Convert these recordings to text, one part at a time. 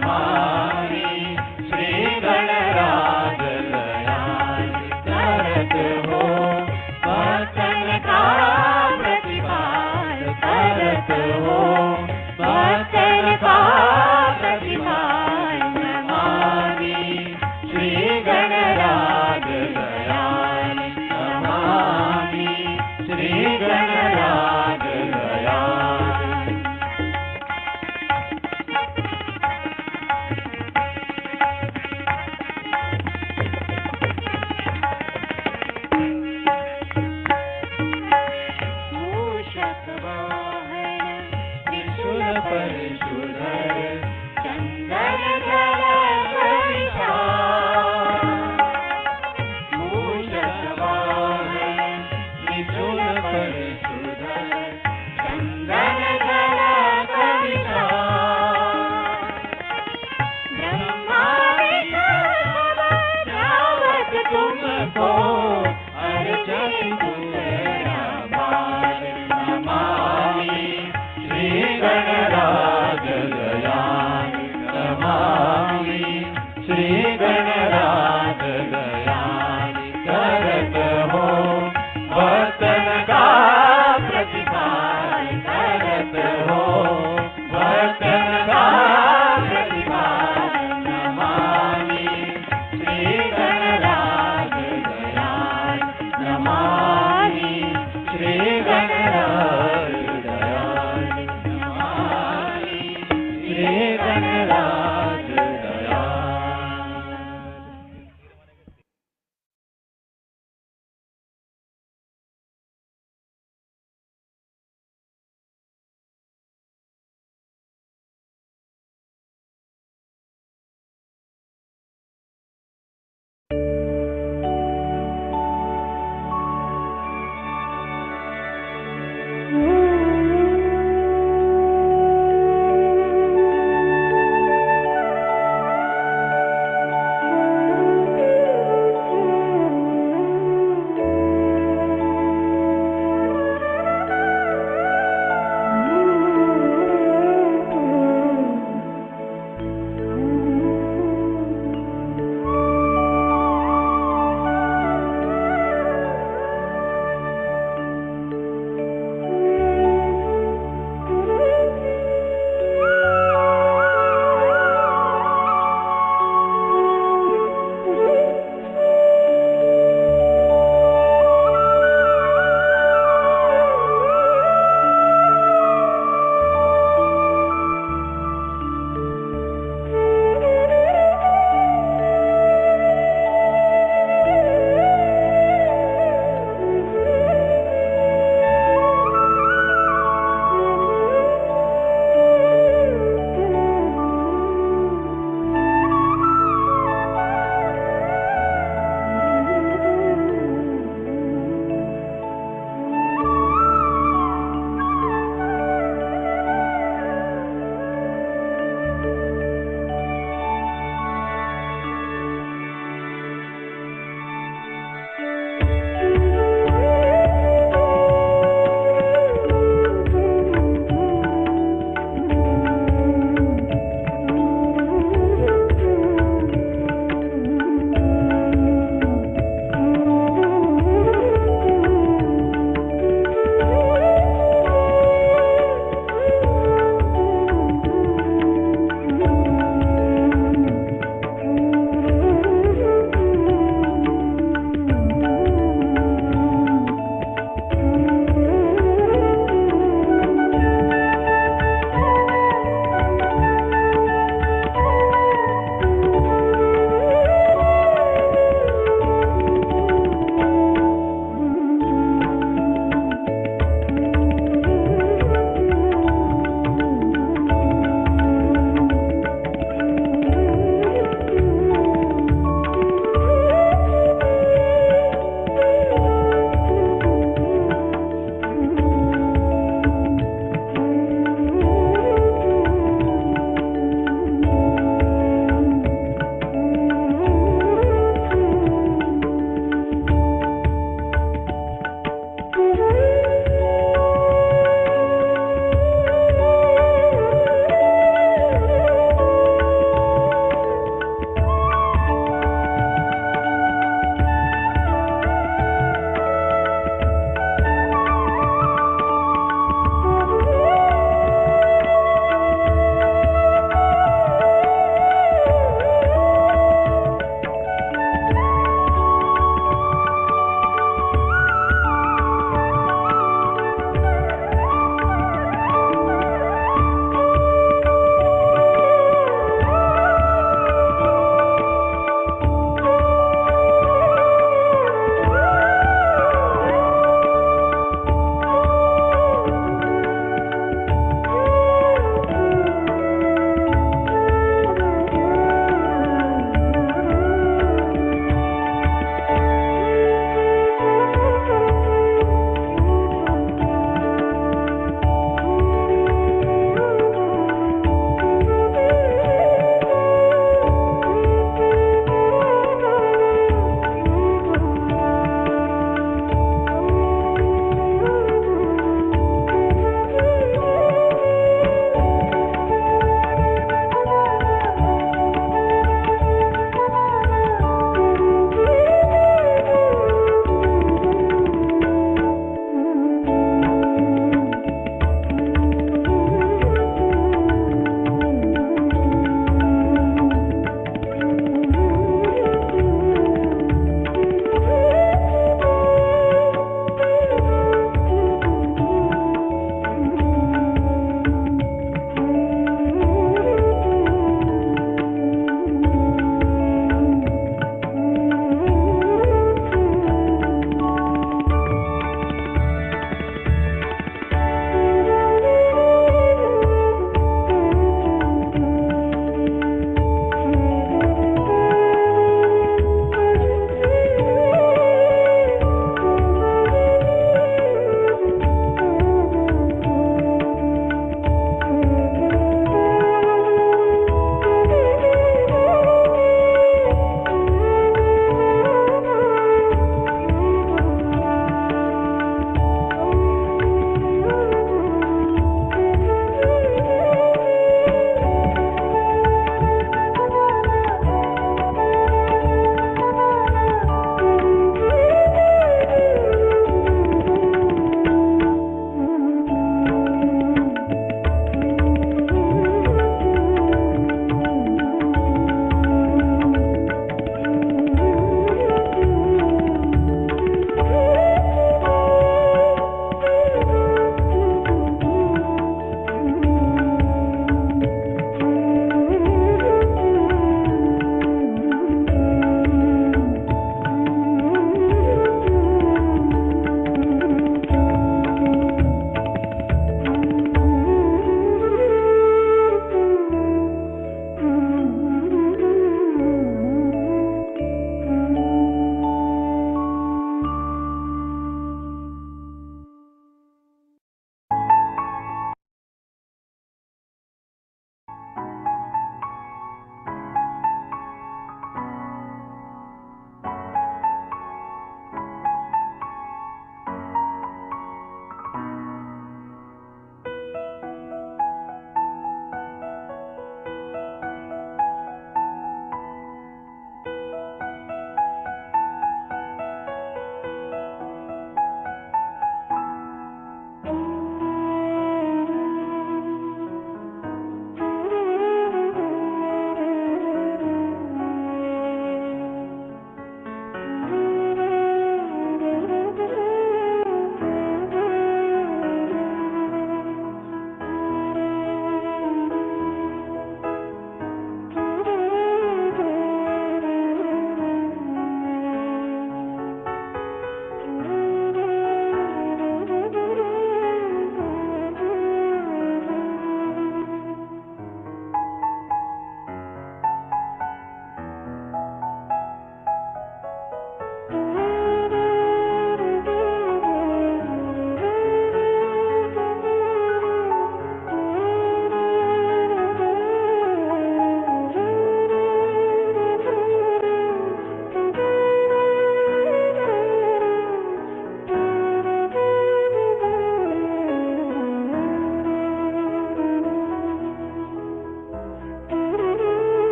नमामि श्री गणराज दयाल करत हो भक्तन का प्रतिपाल करत हो भक्तन का प्रतिपाल नमामि श्री गणराज दयाल नमामि श्री गणराज दयाल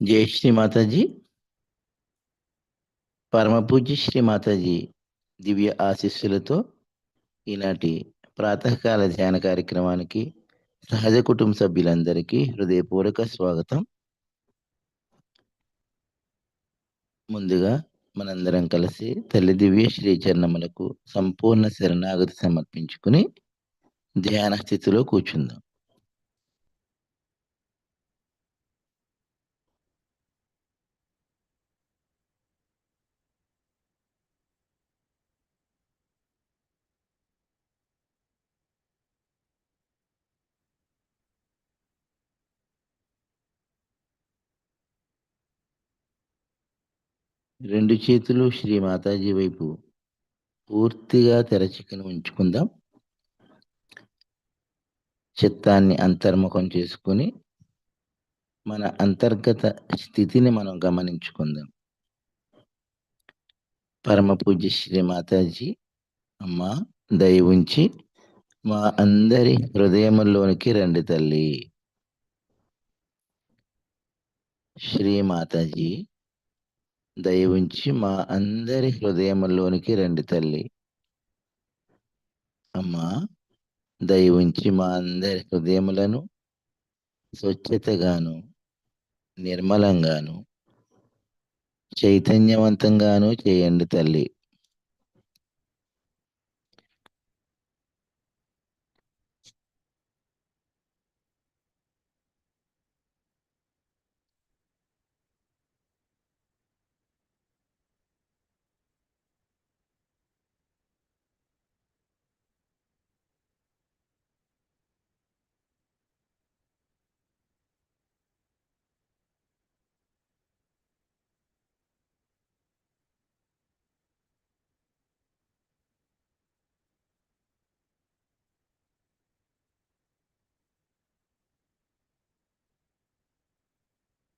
జై శ్రీ మాతాజీ. పరమ పూజ్య శ్రీ మాతాజీ దివ్య ఆశీస్సులతో ఈనాటి ప్రాతకాల ధ్యాన కార్యక్రమానికి సహజ కుటుంబ సభ్యులందరికీ హృదయపూర్వక స్వాగతం. ముందుగా మనందరం కలిసి తల్లి దివ్య శ్రీ చరణములకు సంపూర్ణ శరణాగతి సమర్పించుకుని ధ్యాన స్థితిలో కూర్చుందాం. రెండు చేతులు శ్రీ మాతాజీ వైపు పూర్తిగా తెరచుకుని ఉంచుకుందాం. చిత్తాన్ని అంతర్ముఖం చేసుకుని మన అంతర్గత స్థితిని మనం గమనించుకుందాం. పరమ పూజ్య శ్రీ మాతాజీ అమ్మ దయ ఉంచి మా అందరి హృదయముల్లోనికి రండి తల్లి. శ్రీ మాతాజీ దయ ఉంచి మా అందరి హృదయముల్లోనికి రండి తల్లి. అమ్మా దయ ఉంచి మా అందరి హృదయములను స్వచ్ఛతగాను నిర్మలంగాను చైతన్యవంతంగాను చేయండి తల్లి.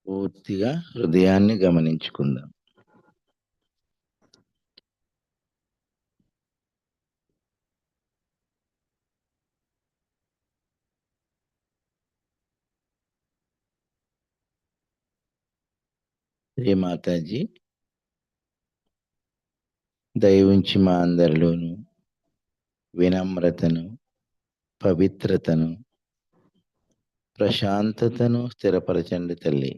పూర్తిగా హృదయాన్ని గమనించుకుందాం. శ్రీ మాతాజీ దయ ఉంచి మా అందరిలోను వినమ్రతను, పవిత్రతను, ప్రశాంతతను స్థిరపరచండి తల్లి.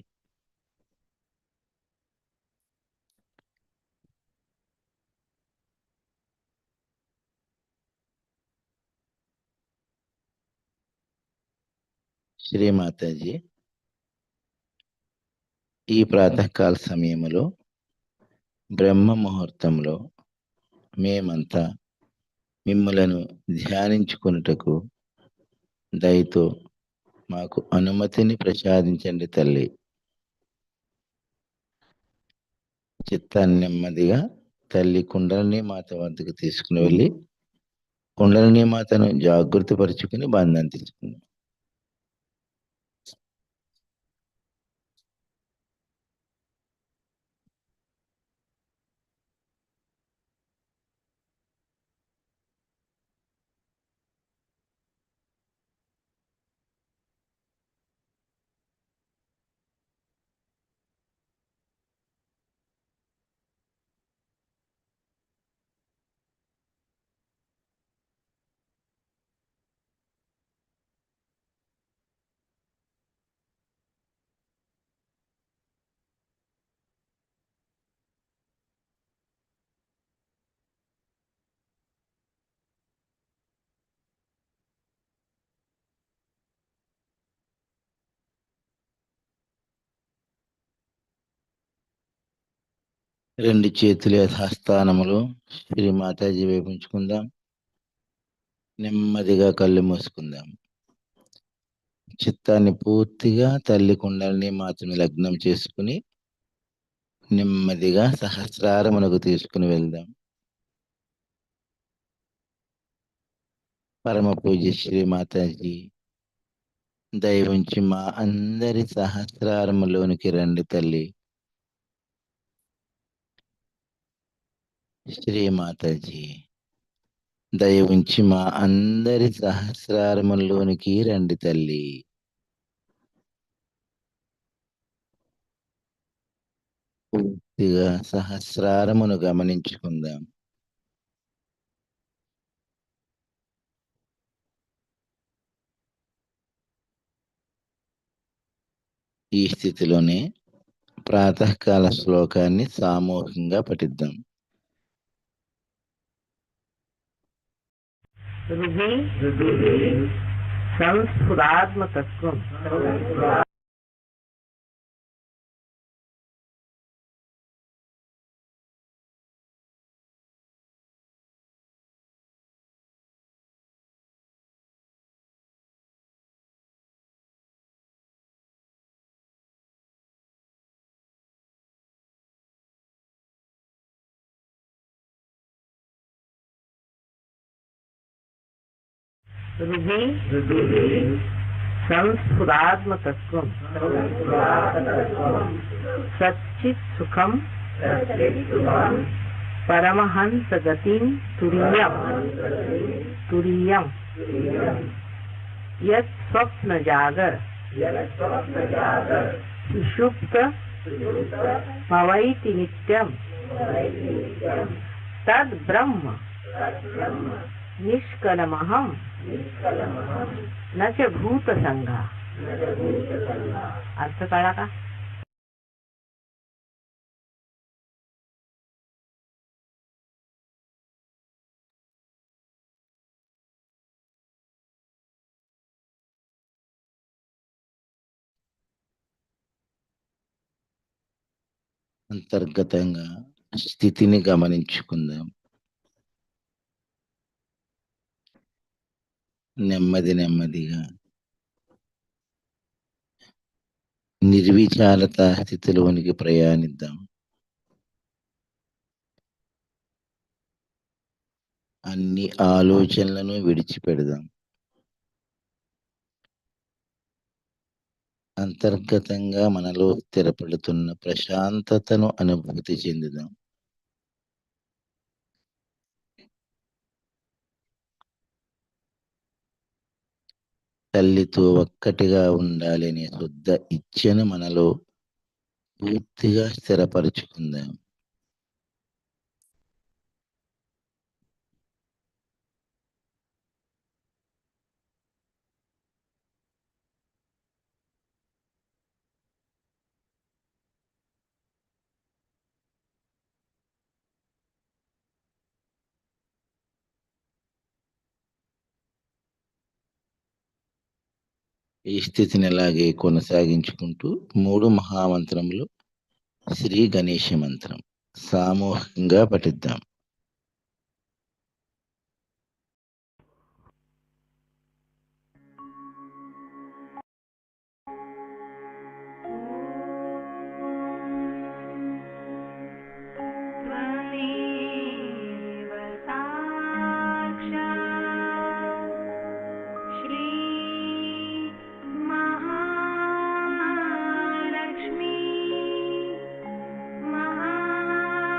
శ్రీ మాతాజీ ఈ ప్రాతకాల సమయంలో బ్రహ్మ ముహూర్తంలో మేమంతా మిమ్ములను ధ్యానించుకొనుటకు దయతో మాకు అనుమతిని ప్రసాదించండి తల్లి. చిత్తాన్ని నెమ్మదిగా తల్లి కుండలిని మాత వద్దకు తీసుకుని వెళ్ళి కుండలిని మాతను జాగృతి పరుచుకుని బంధం తీసుకుంది. రెండు చేతుల యథాస్థానములు శ్రీ మాతాజీ వైపు ఉంచుకుందాం. నెమ్మదిగా కళ్ళు మూసుకుందాం. చిత్తాన్ని పూర్తిగా తల్లి కుండలిని మాతను లగ్నం చేసుకుని నెమ్మదిగా సహస్రారమునకు తీసుకుని వెళ్దాం. పరమ పూజ్య శ్రీ మాతాజీ దయ ఉంచి మా అందరి సహస్రారములోనికి రండి తల్లి. శ్రీ మాతాజీ దయ ఉంచి మా అందరి సహస్రారములోనికి రండి తల్లి. ఇక సహస్రారమును గమనించుకుందాం. ఈ స్థితిలోనే ప్రాతకాల శ్లోకాన్ని సామూహికంగా పఠిద్దాం. సంస్ఫురాత్మతత్వం సంస్ఫురాత్మతత్వం సచ్చిత్ సుఖం పరమహంస గతిం తురీయం యత్ స్వప్న జాగర సుషుప్త భవైతి నిత్యం తద్ బ్రహ్మ నిష్కలమహం నచ భూత సంఘ. अर्थ कळला का? అంతర్గతంగా స్థితిని గమనించుకుందాం. నెమ్మదిగా నిర్విచారత స్థితిలోనికి ప్రయాణిద్దాం. అన్ని ఆలోచనలను విడిచిపెడదాం. అంతర్గతంగా మనలో స్థిరపడుతున్న ప్రశాంతతను అనుభూతి చెందుదాం. తల్లితో ఒక్కటిగా ఉండాలనే శుద్ధ ఇచ్ఛను మనలో పూర్తిగా స్థిరపరుచుకుందాం. ఈ స్థితిని అలాగే కొనసాగించుకుంటూ 3 మహామంత్రములు శ్రీ గణేష మంత్రం సామూహికంగా పఠిద్దాం. महालक्ष्मी महासरस्वती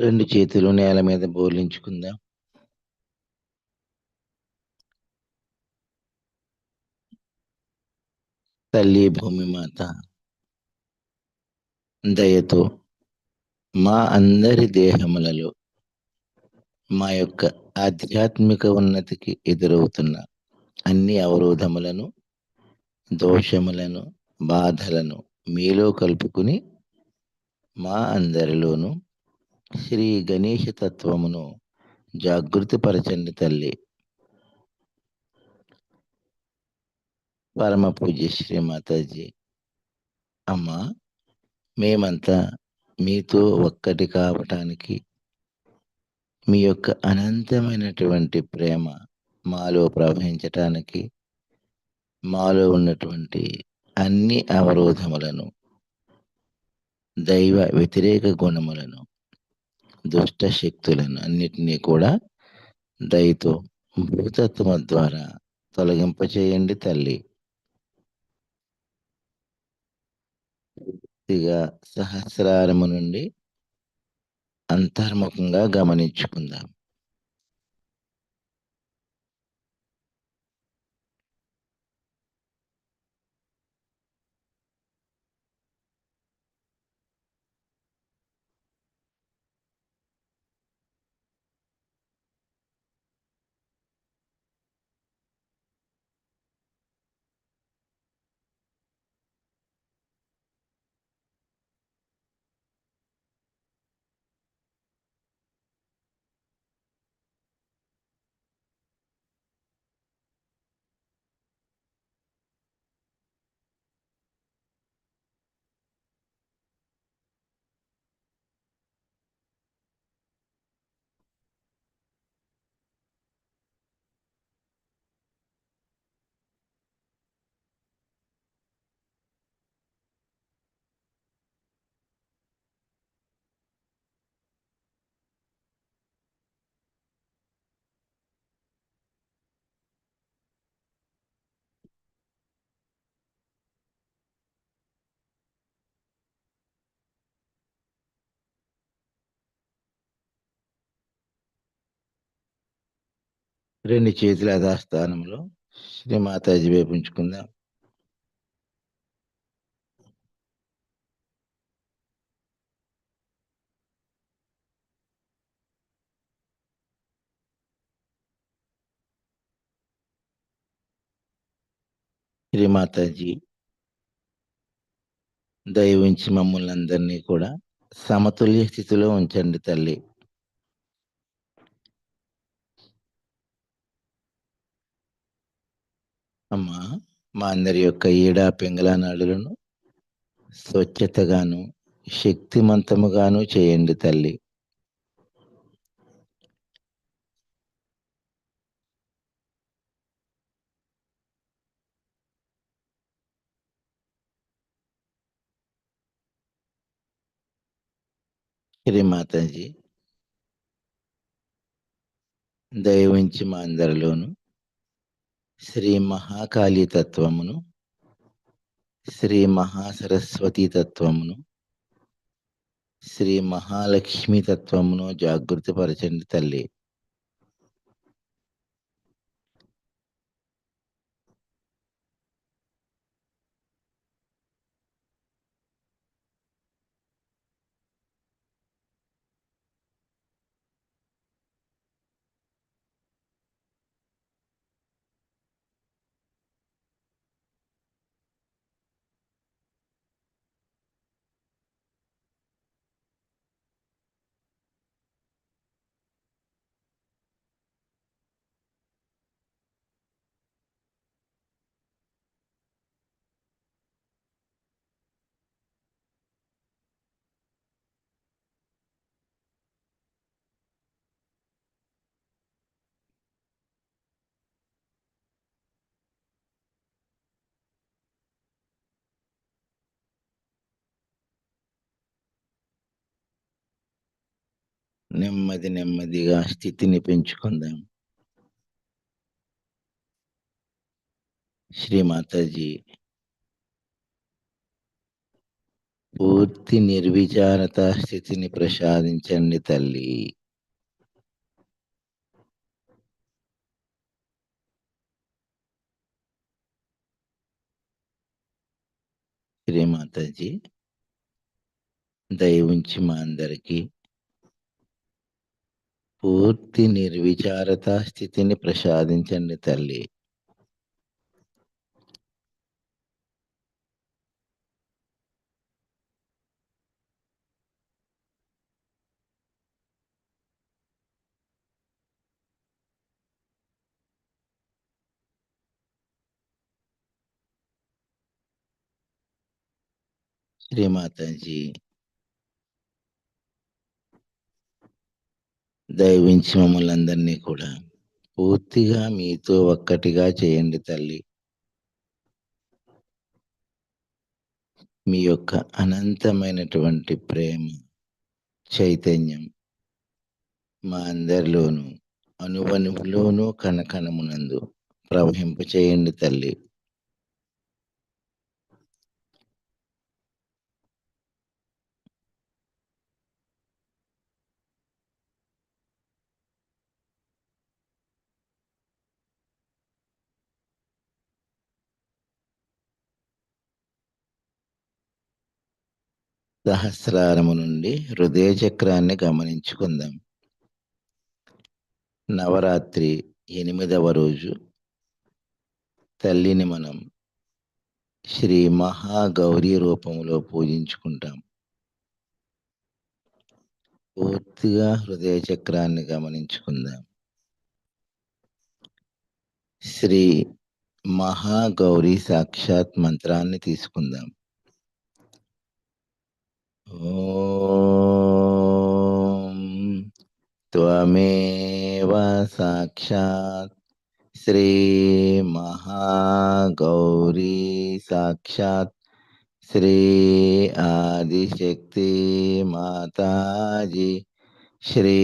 రెండు చేతులు నేల మీద బోర్లించుకుందాం. తల్లి భూమి మాత దయతో మా అందరి దేహములలో మా యొక్క ఆధ్యాత్మిక ఉన్నతికి ఎదురవుతున్న అన్ని అవరోధములను, దోషములను, బాధలను మీలో కలుపుకుని మా అందరిలోనూ శ్రీ గణేష తత్వమును జాగృతిపరచండి తల్లి. పరమ పూజ్య శ్రీ మాతాజీ. అమ్మా, మేమంతా మీతో ఒక్కటి కావటానికి మీ యొక్క అనంతమైనటువంటి ప్రేమ మాలో ప్రవహించటానికి, మాలో ఉన్నటువంటి అన్ని అవరోధములను, దైవ వ్యతిరేక గుణములను, దుష్ట శక్తులను అన్నిటినీ కూడా దయతో భూతత్వం ద్వారా తొలగింపచేయండి తల్లి. పూర్తిగా సహస్రారము నుండి అంతర్ముఖంగా గమనించుకుందాం. రెండు చేతుల యథాస్థానంలో శ్రీ మాతాజీ వైపు ఉంచుకుందాం. శ్రీ మాతాజీ దయ ఉంచి మమ్మల్ని అందరినీ కూడా సమతుల్య స్థితిలో ఉంచండి తల్లి. అమ్మా, మా అందరి యొక్క ఈడా పింగళ నాడులను స్వచ్ఛతగాను శక్తిమంతముగాను చేయండి తల్లి. శ్రీ మాతాజీ దయ ఉంచి మా అందరిలోను శ్రీ మహాకాళీ తత్వమును, శ్రీ మహాసరస్వతి తత్వమును, శ్రీ మహాలక్ష్మి తత్వమును జాగృతిపరచండి తల్లి. నెమ్మది నెమ్మదిగా స్థితిని పెంచుకుందాం. శ్రీ మాతాజీ పూర్తి నిర్విచారత స్థితిని ప్రసాదించండి తల్లి. శ్రీమాతాజీ దయ ఉంచి మా అందరికీ పూర్తి నిర్విచారత స్థితిని ప్రసాదించండి తల్లి. శ్రీమాతాజీ దయవించి మమ్మల్ని అందరినీ కూడా పూర్తిగా మీతో ఒక్కటిగా చేయండి తల్లి. మీ యొక్క అనంతమైనటువంటి ప్రేమ చైతన్యం మా అందరిలోనూ అణువణువులోనూ కణకణమునందు ప్రవహింప చేయండి తల్లి. సహస్రారము నుండి హృదయ చక్రాన్ని గమనించుకుందాం. నవరాత్రి 8వ రోజు తల్లిని మనం శ్రీ మహాగౌరీ రూపంలో పూజించుకుంటాం. పూర్తిగా హృదయ చక్రాన్ని గమనించుకుందాం. శ్రీ మహాగౌరీ సాక్షాత్ మంత్రాన్ని తీసుకుందాం. ఓం త్వమేవ సాక్షాత్ శ్రీ మహాగౌరీ సాక్షాత్ శ్రీ ఆదిశక్తి మాతాజీ శ్రీ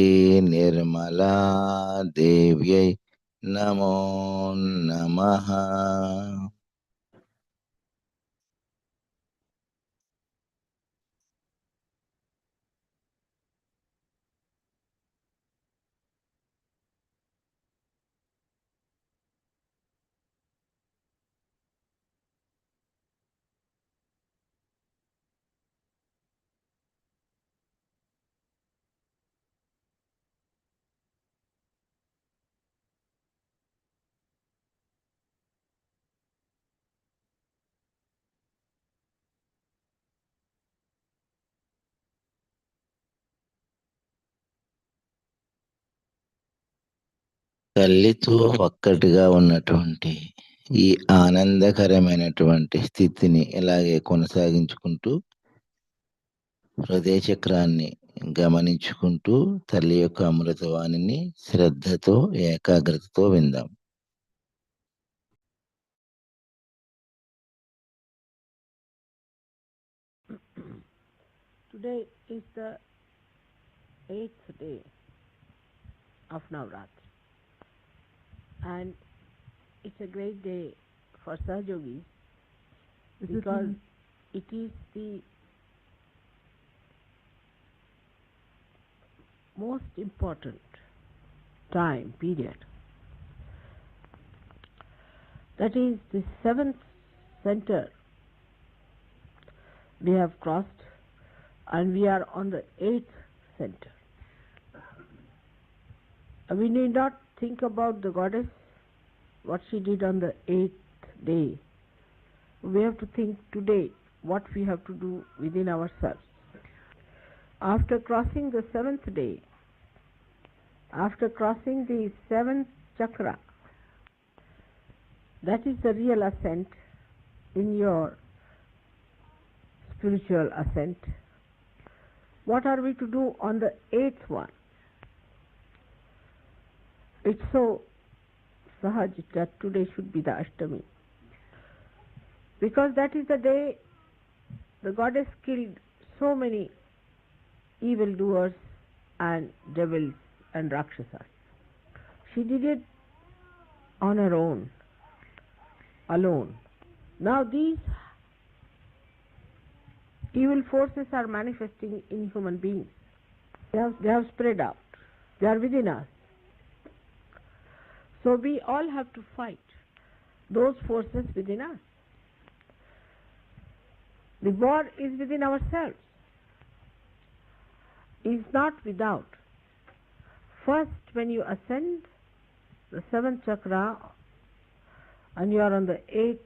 నిర్మలా దేవ్యై నమో నమః. తల్లితో ఒక్కటిగా ఉన్నటువంటి ఈ ఆనందకరమైనటువంటి స్థితిని ఇలాగే కొనసాగించుకుంటూ హృదయ చక్రాన్ని గమనించుకుంటూ తల్లి యొక్క అమృతవాణిని శ్రద్ధతో ఏకాగ్రతతో విందాం. Today is the 8th day of Navratri, and it's a great day for Sahajogis because it is the most important time period. That is the 7th center we have crossed, and we are on the 8th center. We need not think about the goddess, what she did on the 8th day. We have to think today what we have to do within ourselves. After crossing the 7th day, after crossing the 7th chakra, that is the real ascent in your spiritual ascent. What are we to do on the 8th one? It's so Sahaja that today should be the Ashtami, because that is the day the goddess killed so many evildoers and devils and Rakshasas. She did it on her own, alone. Now these evil forces are manifesting in human beings. They have spread out. They are within us. So we all have to fight those forces within us. The war is within ourselves. Is not without. First, when you ascend the 7th chakra and you are on the 8th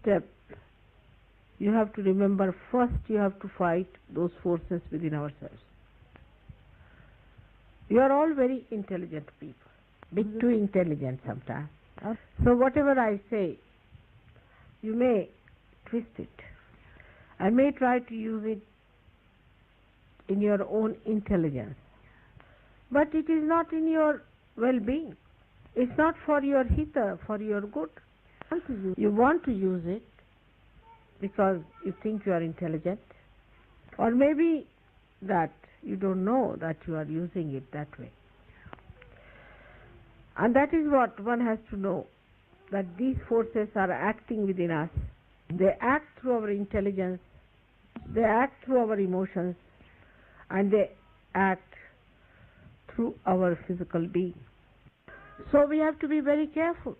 step, you have to remember first you have to fight those forces within ourselves. You are all very intelligent people, bit too intelligent sometimes. So whatever I say, you may twist it. I may try to use it in your own intelligence. But it is not in your well-being. It's not for your hita, for your good. You want to use it because you think you are intelligent. Or maybe that you don't know that you are using it that way. And that is what one has to know, that these forces are acting within us. They act through our intelligence, they act through our emotions, and they act through our physical being. So we have to be very careful.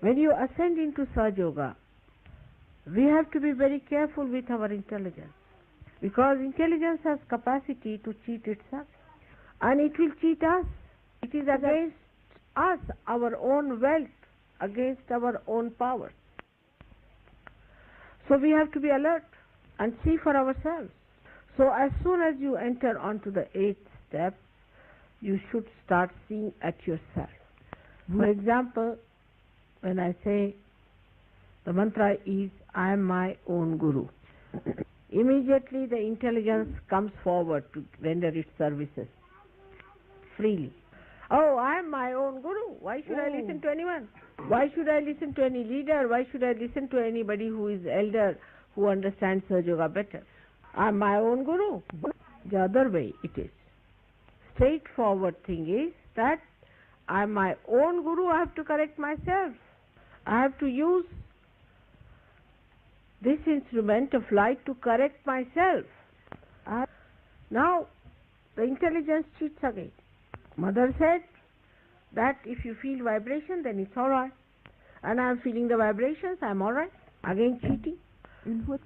When you ascend into Sahaja Yoga, we have to be very careful with our intelligence, because intelligence has capacity to cheat itself, and it will cheat us. It is against us, our own wealth, against our own power. So we have to be alert and see for ourselves. So as soon as you enter onto the 8th step, you should start seeing at yourself. For example, when I say the mantra is, I am my own guru, immediately the intelligence comes forward to render its services freely. Oh, I am my own guru. Why should I listen to anyone? Why should I listen to any leader? Why should I listen to anybody who is elder, who understands Sahaja Yoga better? I am my own guru. The other way it is. Straightforward thing is that I am my own guru. I have to correct myself. I have to use this instrument of light to correct myself. Now, the intelligence cheats again. Mother said that if you feel vibration, then it's alright. And I am feeling the vibrations, I am alright. Again cheating.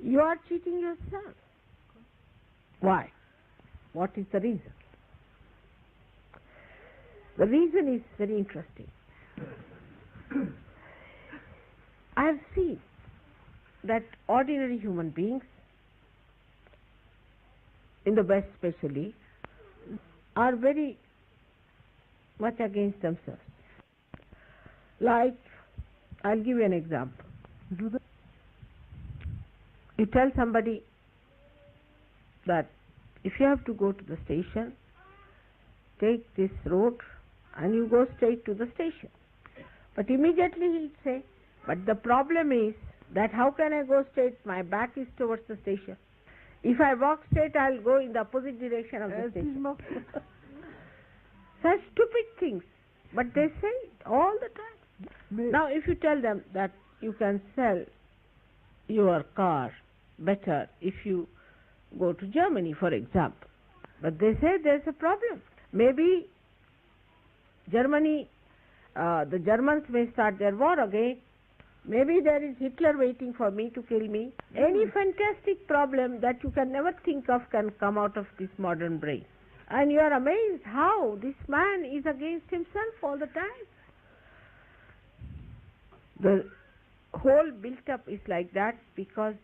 You are cheating yourself. Why? What is the reason? The reason is very interesting. I have seen that ordinary human beings, in the West especially, are very much against themselves. Like, I'll give you an example. You tell somebody that if you have to go to the station, take this road and you go straight to the station. But immediately he'll say, but the problem is that how can I go straight? My back is towards the station. If I walk straight, I'll go in the opposite direction of the station. Such stupid things, but they say it all the time. Now if you tell them that you can sell your car better if you go to Germany, for example, but they say there's a problem. Maybe Germany, the Germans may start their war again. Maybe there is Hitler waiting for me to kill me. Any fantastic problem that you can never think of can come out of this modern brain. And you are amazed how this man is against himself all the time. The whole built-up is like that because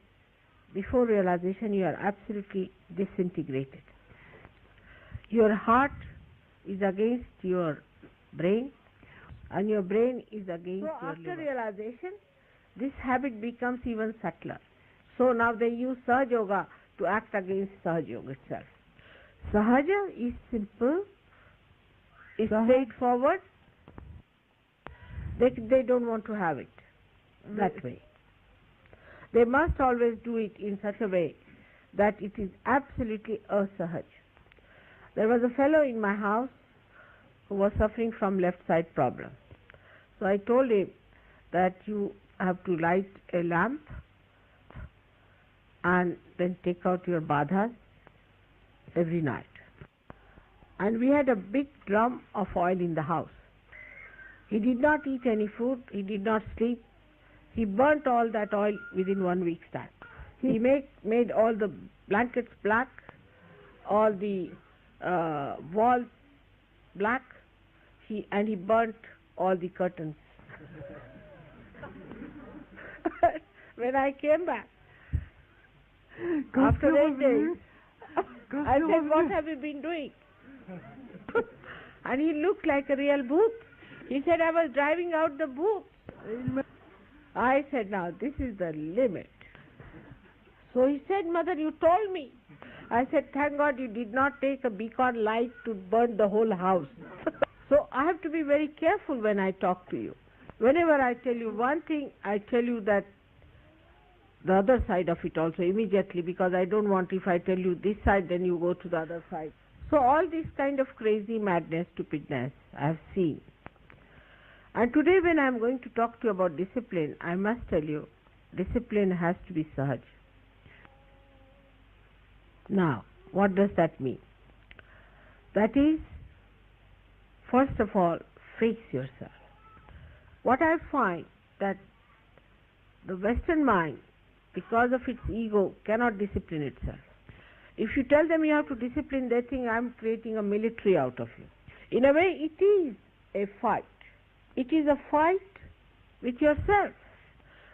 before realization you are absolutely disintegrated. Your heart is against your brain and your brain is against your liver. After realization, this habit becomes even subtler. So now they use Sahaja Yoga to act against Sahaja Yoga itself. Sahaja is simple, is straightforward. They don't want to have it that way. They must always do it in such a way that it is absolutely asahaj. There was a fellow in my house who was suffering from left side problem. So I told him that you have to light a lamp and then take out your badhas every night. And we had a big drum of oil in the house. He did not eat any food, he did not sleep. He burnt all that oil within 1 week's time. He made all the blankets black, all the walls black, and he burnt all the curtains. When I came back, after 8 days, I said, "What have you been doing?" And he looked like a real bhoot. He said, "I was driving out the bhoot." I said, "Now this is the limit." So he said, "Mother, you told me." I said, "Thank God you did not take a beacon light to burn the whole house." So I have to be very careful when I talk to you. Whenever I tell you one thing, I tell you that the other side of it also immediately, because I don't want, if I tell you this side, then you go to the other side. So all this kind of crazy madness, stupidness I have seen. And today when I am going to talk to you about discipline, I must tell you, discipline has to be Sahaja. Now, what does that mean? That is, first of all, face yourself. What I find that the Western mind, because of its ego, cannot discipline itself. If you tell them you have to discipline, they think I'm creating a military out of you. In a way, it is a fight. It is a fight with yourself.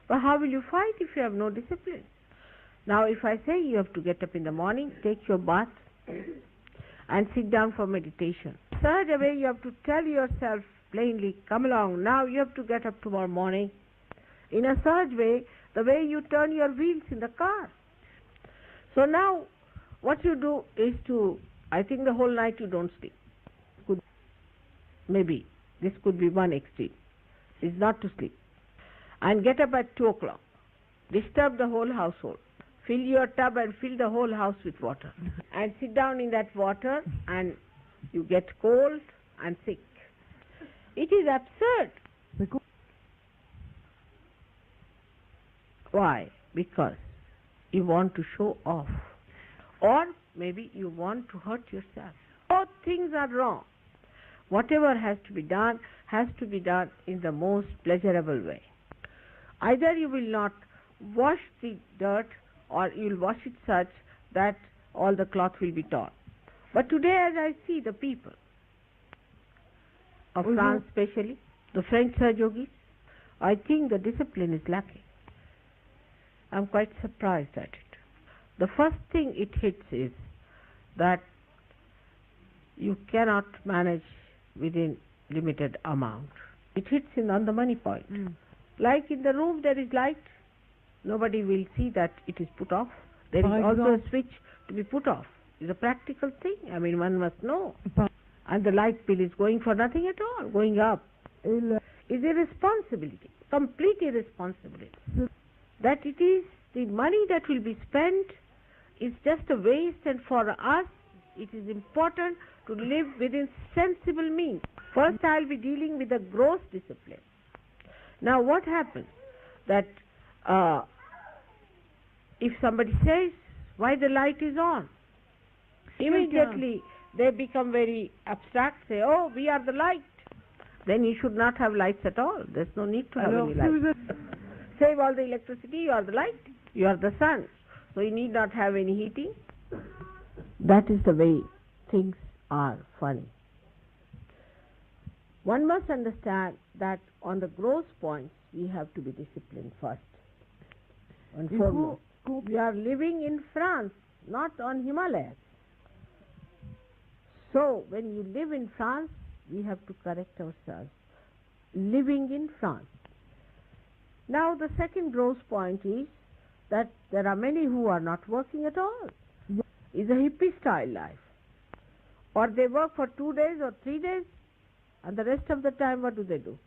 But how will you fight if you have no discipline? Now, if I say you have to get up in the morning, take your bath, and sit down for meditation. Third way, you have to tell yourself plainly, "Come along, now you have to get up tomorrow morning." In a third way, the way you turn your wheels in the car. So now, what you do is I think the whole night you don't sleep. Maybe this could be one extreme, is not to sleep. And get up at 2 o'clock. Disturb the whole household. Fill your tub and fill the whole house with water. And sit down in that water and you get cold and sick. It is absurd. Why? Because you want to show off. Or maybe you want to hurt yourself. Both things are wrong. Whatever has to be done in the most pleasurable way. Either you will not wash the dirt, or you will wash it such that all the cloth will be torn. But today, as I see the people of France especially, the French Yogis, I think the discipline is lacking. I'm quite surprised at it. The first thing it hits is that you cannot manage within limited amount. It hits on the money point. Like in the room there is light, nobody will see that it is put off. There is also a switch to be put off. It's a practical thing. I mean, one must know. And the light bill is going for nothing at all, going up. Is irresponsibility, complete irresponsibility. That it is the money that will be spent is just a waste, and for us it is important to live within sensible means. First I will be dealing with the gross discipline. Now what happens? That if somebody says, "Why the light is on?" Immediately they become very abstract, say, "Oh, we are the light." Then you should not have lights at all. There's no need to have any lights. Save all the electricity, you are the light, you are the sun. So you need not have any heating. That is the way things are funny. One must understand that on the gross points, we have to be disciplined first and foremost. We are living in France, not on Himalayas. So when you live in France, we have to correct ourselves. Living in France. Now the second gross point is that there are many who are not working at all. It's a hippie style life. Or they work for 2 days or 3 days, and the rest of the time what do?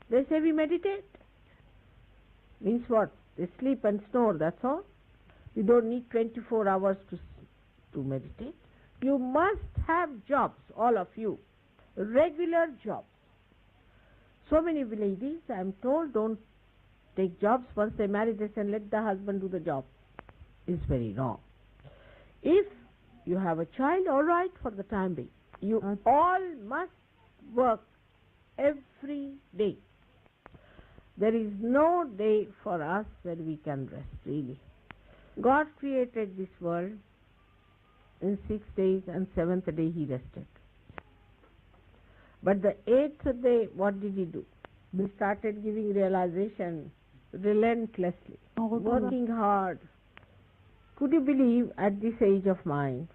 They say we meditate. Means what? They sleep and snore, that's all. You don't need 24 hours to meditate. You must have jobs, all of you. Regular jobs. So many ladies, I am told, don't take jobs. Once they marry, they say, let the husband do the job. is very wrong. If you have a child, all right, for the time being. You all must work every day. There is no day for us when we can rest, really. God created this world in 6 days, and 7th day He rested. But the 8th day, what did He do? He started giving realization relentlessly, working hard. Could you believe at this age of mine,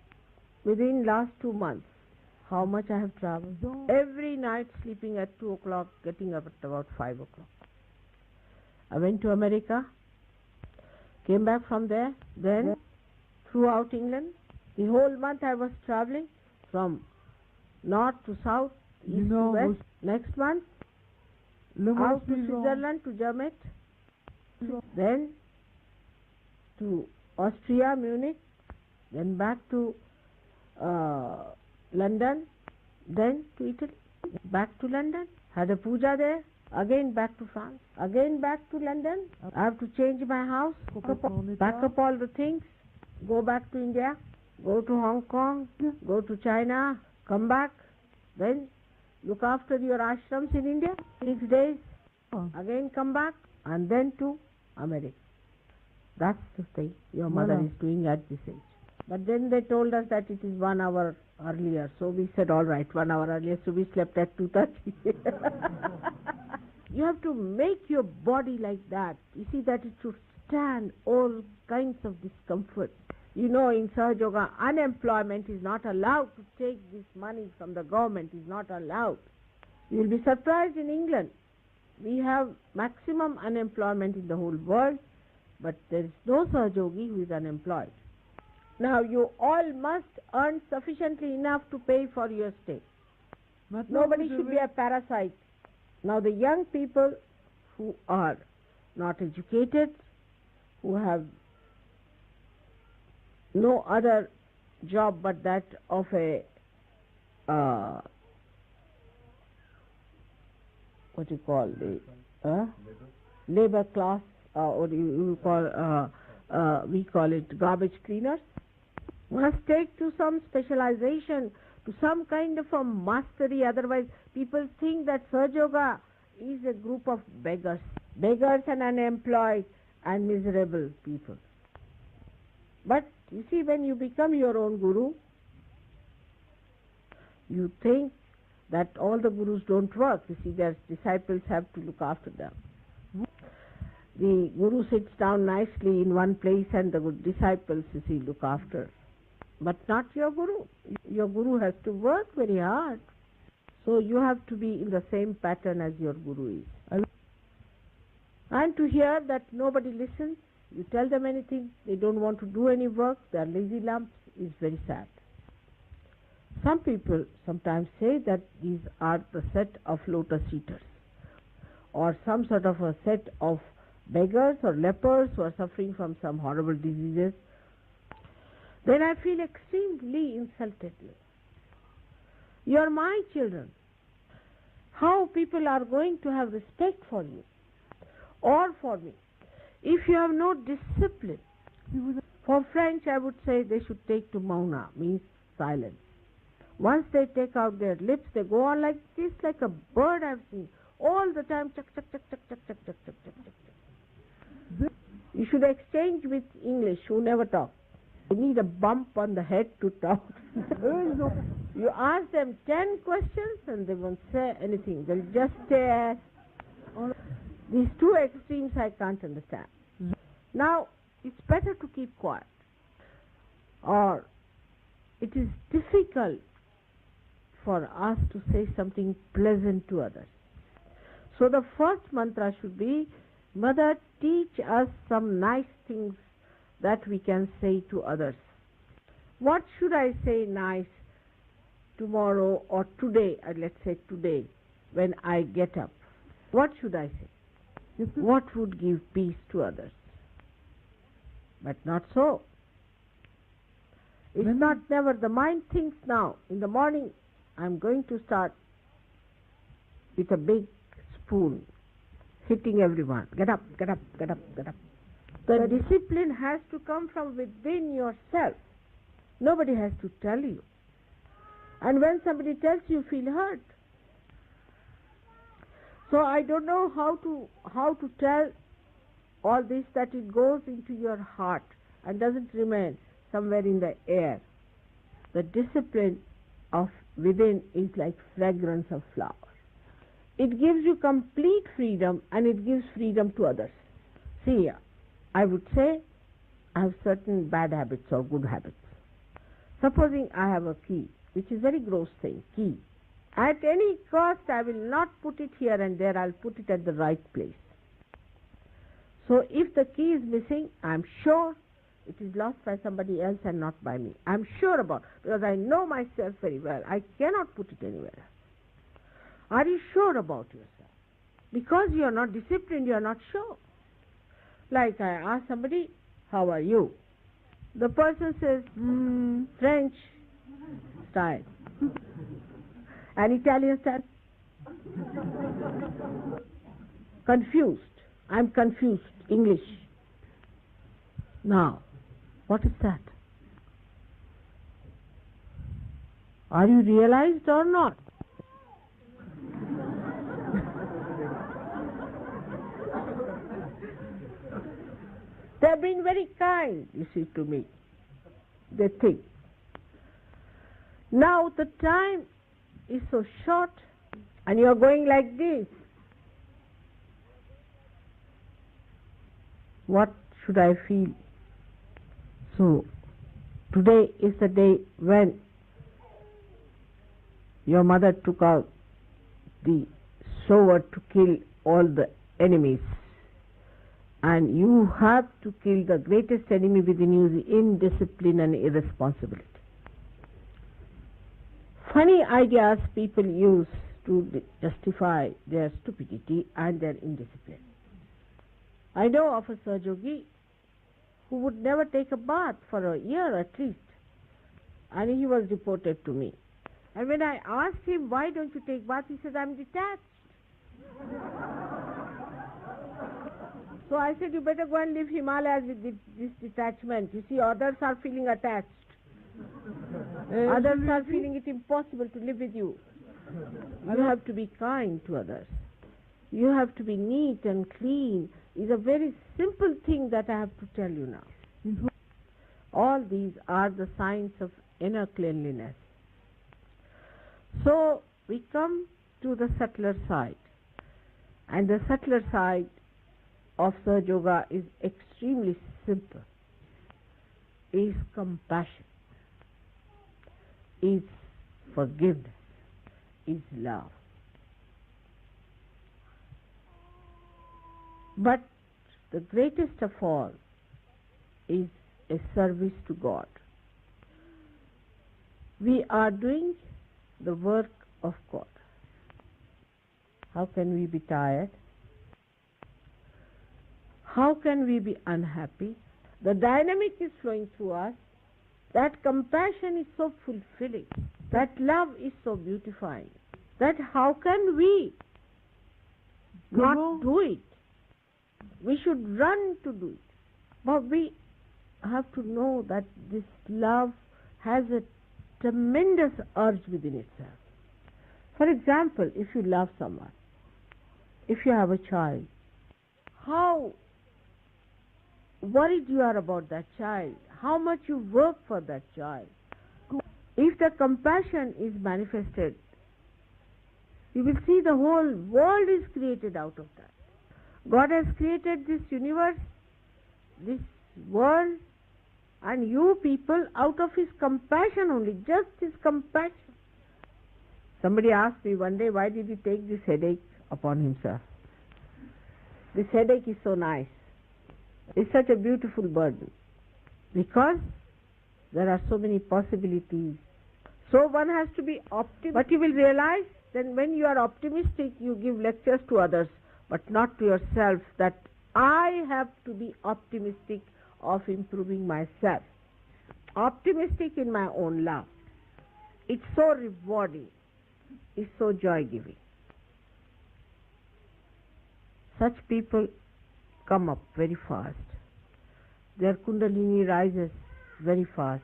within last 2 months, how much I have traveled? Every night sleeping at 2 o'clock, getting up at about 5 o'clock. I went to America, came back from there, then throughout England. The whole month I was traveling from north to south, east to west. Next month, out to Switzerland, to Germany, then to Austria, Munich, then back to London, then to Italy, back to London, had a puja there, again back to France, again back to London. I have to change my house, pack up all the things, go back to India, go to Hong Kong, go to China, come back, then look after your ashrams in India, 6 days, again come back, and then to America. That's the thing your mother is doing at this age. But then they told us that it is 1 hour earlier, so we said, all right, 1 hour earlier, so we slept at 2:30. You have to make your body like that. You see that it should stand all kinds of discomfort. You know, in Sahaja Yoga, unemployment is not allowed. To take this money from the government is not allowed. You will be surprised in England. We have maximum unemployment in the whole world, but there is no Sahaja Yogi who is unemployed. Now, you all must earn sufficiently enough to pay for your stay. But nobody should be a parasite. Now, the young people who are not educated, who have no other job but that of a what you call the labor class, or you call we call it garbage cleaners, must take to some specialization, to some kind of a mastery. Otherwise, people think that Sahaja Yoga is a group of beggars and unemployed and miserable people. But you see, when you become your own guru, you think that all the gurus don't work. You see, their disciples have to look after them. The guru sits down nicely in one place and the disciples, you see, look after. But not your guru. Your guru has to work very hard. So you have to be in the same pattern as your guru is. And to hear that nobody listens, you tell them anything, they don't want to do any work, they are lazy lumps, is very sad. Some people sometimes say that these are the set of lotus eaters, or some sort of a set of beggars or lepers who are suffering from some horrible diseases. Then I feel extremely insulted. You are my children. How people are going to have respect for you or for me if you have no discipline? For French, I would say they should take to mauna, means silence. Once they take out their lips, they go on like this, like a bird I've seen, all the time, chuck, chuck, chuck, chuck, chuck, chuck, chuck, chuck, chuck, chuck. You should exchange with English, who never talk. You need a bump on the head to talk. You ask them 10 questions and they won't say anything. They'll just stare. These two extremes I can't understand. Now, it's better to keep quiet. Or it is difficult for us to say something pleasant to others. So the first mantra should be, Mother, teach us some nice things that we can say to others. What should I say nice tomorrow or today, let's say today, when I get up? What should I say? What would give peace to others? But not so. It's not never. The mind thinks now. In the morning, I'm going to start with a big spoon, hitting everyone. Get up, get up, get up, get up. The discipline has to come from within yourself. Nobody has to tell you. And when somebody tells you, feel hurt. So I don't know how to tell all this, that it goes into your heart and doesn't remain somewhere in the air. The discipline of within is like fragrance of flower. It gives you complete freedom, and it gives freedom to others. See, I would say I have certain bad habits or good habits. Supposing I have a key, which is a very gross thing, key. At any cost I will not put it here and there, I'll put it at the right place. So if the key is missing, I'm sure it is lost by somebody else and not by me. I'm sure about it, because I know myself very well. I cannot put it anywhere else. Are you sure about yourself? Because you are not disciplined, you are not sure. Like I ask somebody, how are you? The person says, French style. An Italian style. Confused. I'm confused. English. Now, what is that? Are you realized or not? They have been very kind, you see, to me. They think. Now the time is so short and you are going like this. What should I feel? So, today is the day when your mother took out the sword to kill all the enemies. And you have to kill the greatest enemy within you, the indiscipline and irresponsibility. Funny ideas people use to justify their stupidity and their indiscipline. I know of a Sahaja who would never take a bath for a year at least. And he was reported to me. And when I asked him, why don't you take bath, he said, I'm detached. So I said, you better go and live Himalayas with this detachment. You see, others are feeling attached. Others are feeling it impossible to live with you. You have to be kind to others. You have to be neat and clean. It's a very simple thing that I have to tell you now. All these are the signs of inner cleanliness. So we come to the subtler side. And the subtler side of Sahaja Yoga is extremely simple. Is compassion, is forgiveness, is love. But the greatest of all is a service to God. We are doing the work of God. How can we be tired? How can we be unhappy? The dynamic is flowing through us. That compassion is so fulfilling. That love is so beautifying. That how can we not do it? We should run to do it. But we have to know that this love has a tremendous urge within itself. For example, if you love someone, if you have a child, how worried you are about that child, how much you work for that child. If the compassion is manifested, you will see the whole world is created out of that. God has created this universe, this world, and you people out of His compassion only, just His compassion. Somebody asked me one day, why did He take this headache upon Himself? This headache is so nice. It's such a beautiful burden. Because there are so many possibilities. So one has to be optimistic. But you will realize that when you are optimistic, you give lectures to others, but not to yourself, that I have to be optimistic of improving myself. Optimistic in my own love. It's so rewarding. It's so joy-giving. Such people come up very fast. their kundalini rises very fast.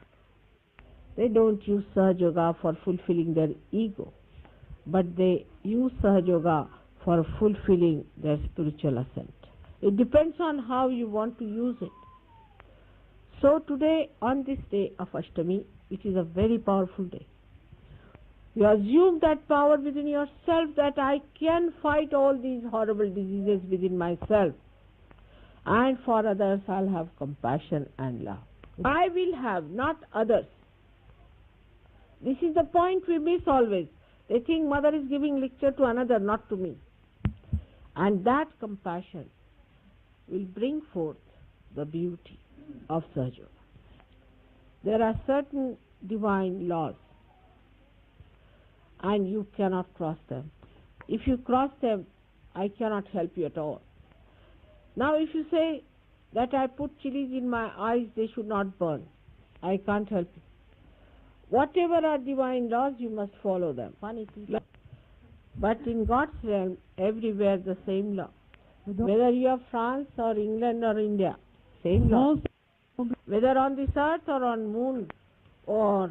They don't use Sahaja Yoga for fulfilling their ego, but they use Sahaja Yoga for fulfilling their spiritual ascent. It depends on how you want to use it. So today, on this day of Ashtami, it is a very powerful day. You assume that power within yourself, that I can fight all these horrible diseases within myself, and for others I'll have compassion and love. I will have, not others. This is the point we miss always. They think mother is giving lecture to another, not to me. And that compassion will bring forth the beauty of Sahaja Yoga. There are certain divine laws, and you cannot cross them. If you cross them, I cannot help you at all. Now if you say that I put chilies in my eyes, they should not burn, I can't help you. Whatever are divine laws, you must follow them. Funny people. But in God's realm, everywhere the same law. Whether you are France or England or India, same law. Whether on this earth or on moon or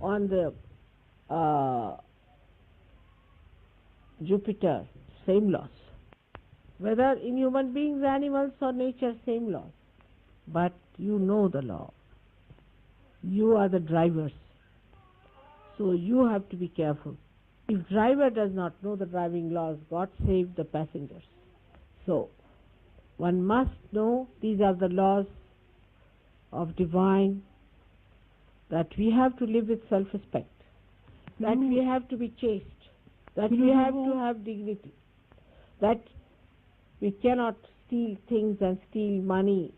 on the Jupiter, same laws. Whether in human beings, animals or nature, same laws. But you know the law. You are the drivers. So you have to be careful. If driver does not know the driving laws, God save the passengers. So one must know these are the laws of divine, that we have to live with self-respect, that we have to be chaste, that we have to have dignity, that we cannot steal things and steal money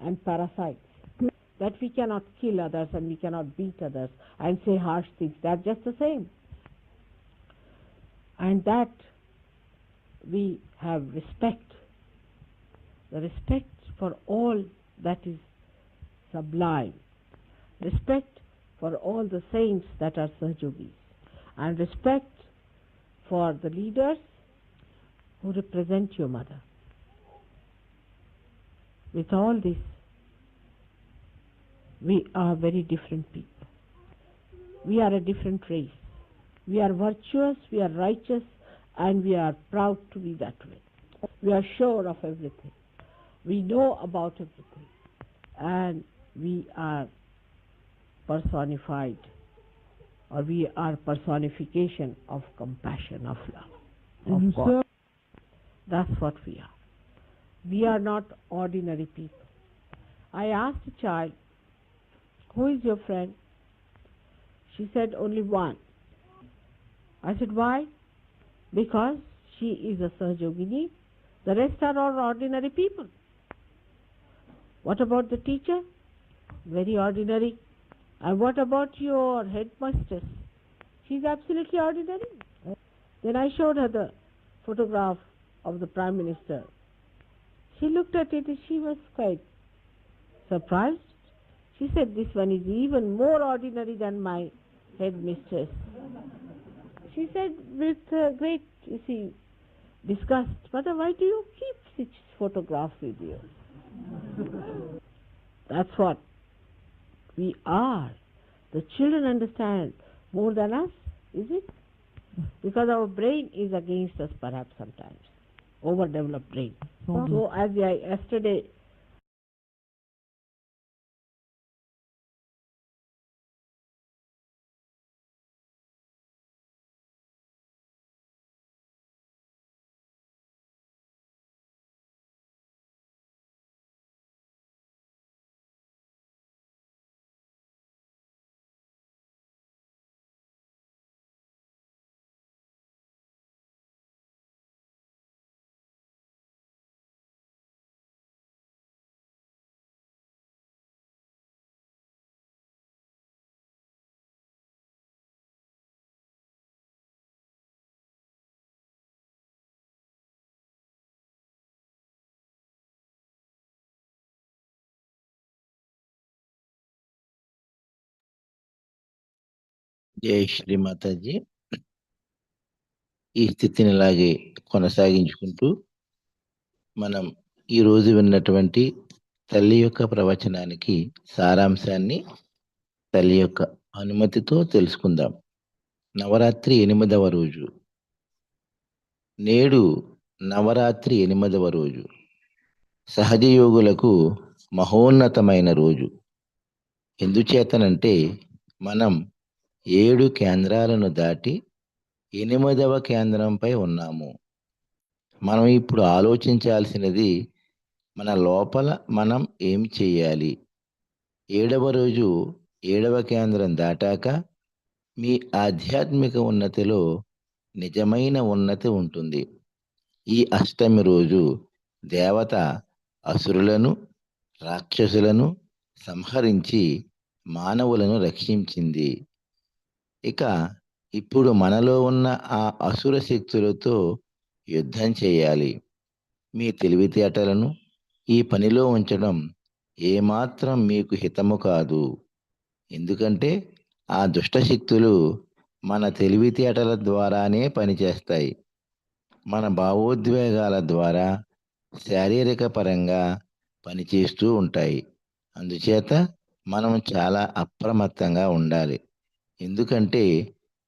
and parasites, that we cannot kill others and we cannot beat others and say harsh things. They are just the same. And that we have respect, the respect for all that is sublime, respect for all the saints that are Sahajogis, and respect for the leaders who represent your mother. With all this, we are very different people. We are a different race. We are virtuous, we are righteous, and we are proud to be that way. We are sure of everything. We know about everything. And we are personified, or we are personification of compassion, of love, of God. That's what we are. We are not ordinary people. I asked a child, who is your friend? She said, only one. I said, why? Because she is a Sahajogini. The rest are all ordinary people. What about the teacher? Very ordinary. And what about your headmistress? She's absolutely ordinary. Then I showed her the photograph of the Prime Minister. She looked at it and she was quite surprised. She said, this one is even more ordinary than my headmistress. She said with great, disgust, Mother, why do you keep such photograph with you? That's what we are. The children understand more than us, is it? Because our brain is against us perhaps sometimes. Overdeveloped brain. So as yesterday జై శ్రీ మాతాజీ. ఈ స్థితిని ఇలాగే కొనసాగించుకుంటూ మనం ఈ రోజు విన్నటువంటి తల్లి యొక్క ప్రవచనానికి సారాంశాన్ని తల్లి యొక్క అనుమతితో తెలుసుకుందాం. నవరాత్రి 8వ రోజు. నేడు నవరాత్రి 8వ రోజు. సహజయోగులకు మహోన్నతమైన రోజు. ఎందుచేతనంటే మనం 7 కేంద్రాలను దాటి 8వ కేంద్రంపై ఉన్నాము. మనం ఇప్పుడు ఆలోచించాల్సినది మన లోపల మనం ఏం చేయాలి. 7వ రోజు 7వ కేంద్రం దాటాక మీ ఆధ్యాత్మిక ఉన్నతిలో నిజమైన ఉన్నతి ఉంటుంది. ఈ అష్టమి రోజు దేవత అసురులను, రాక్షసులను సంహరించి మానవులను రక్షించింది. ఇక ఇప్పుడు మనలో ఉన్న ఆ అసుర శక్తులతో యుద్ధం చేయాలి. మీ తెలివితేటలను ఈ పనిలో ఉంచడం ఏమాత్రం మీకు హితము కాదు. ఎందుకంటే ఆ దుష్టశక్తులు మన తెలివితేటల ద్వారానే పనిచేస్తాయి. మన భావోద్వేగాల ద్వారా శారీరక పరంగా పనిచేస్తూ ఉంటాయి. అందుచేత మనం చాలా అప్రమత్తంగా ఉండాలి. ఎందుకంటే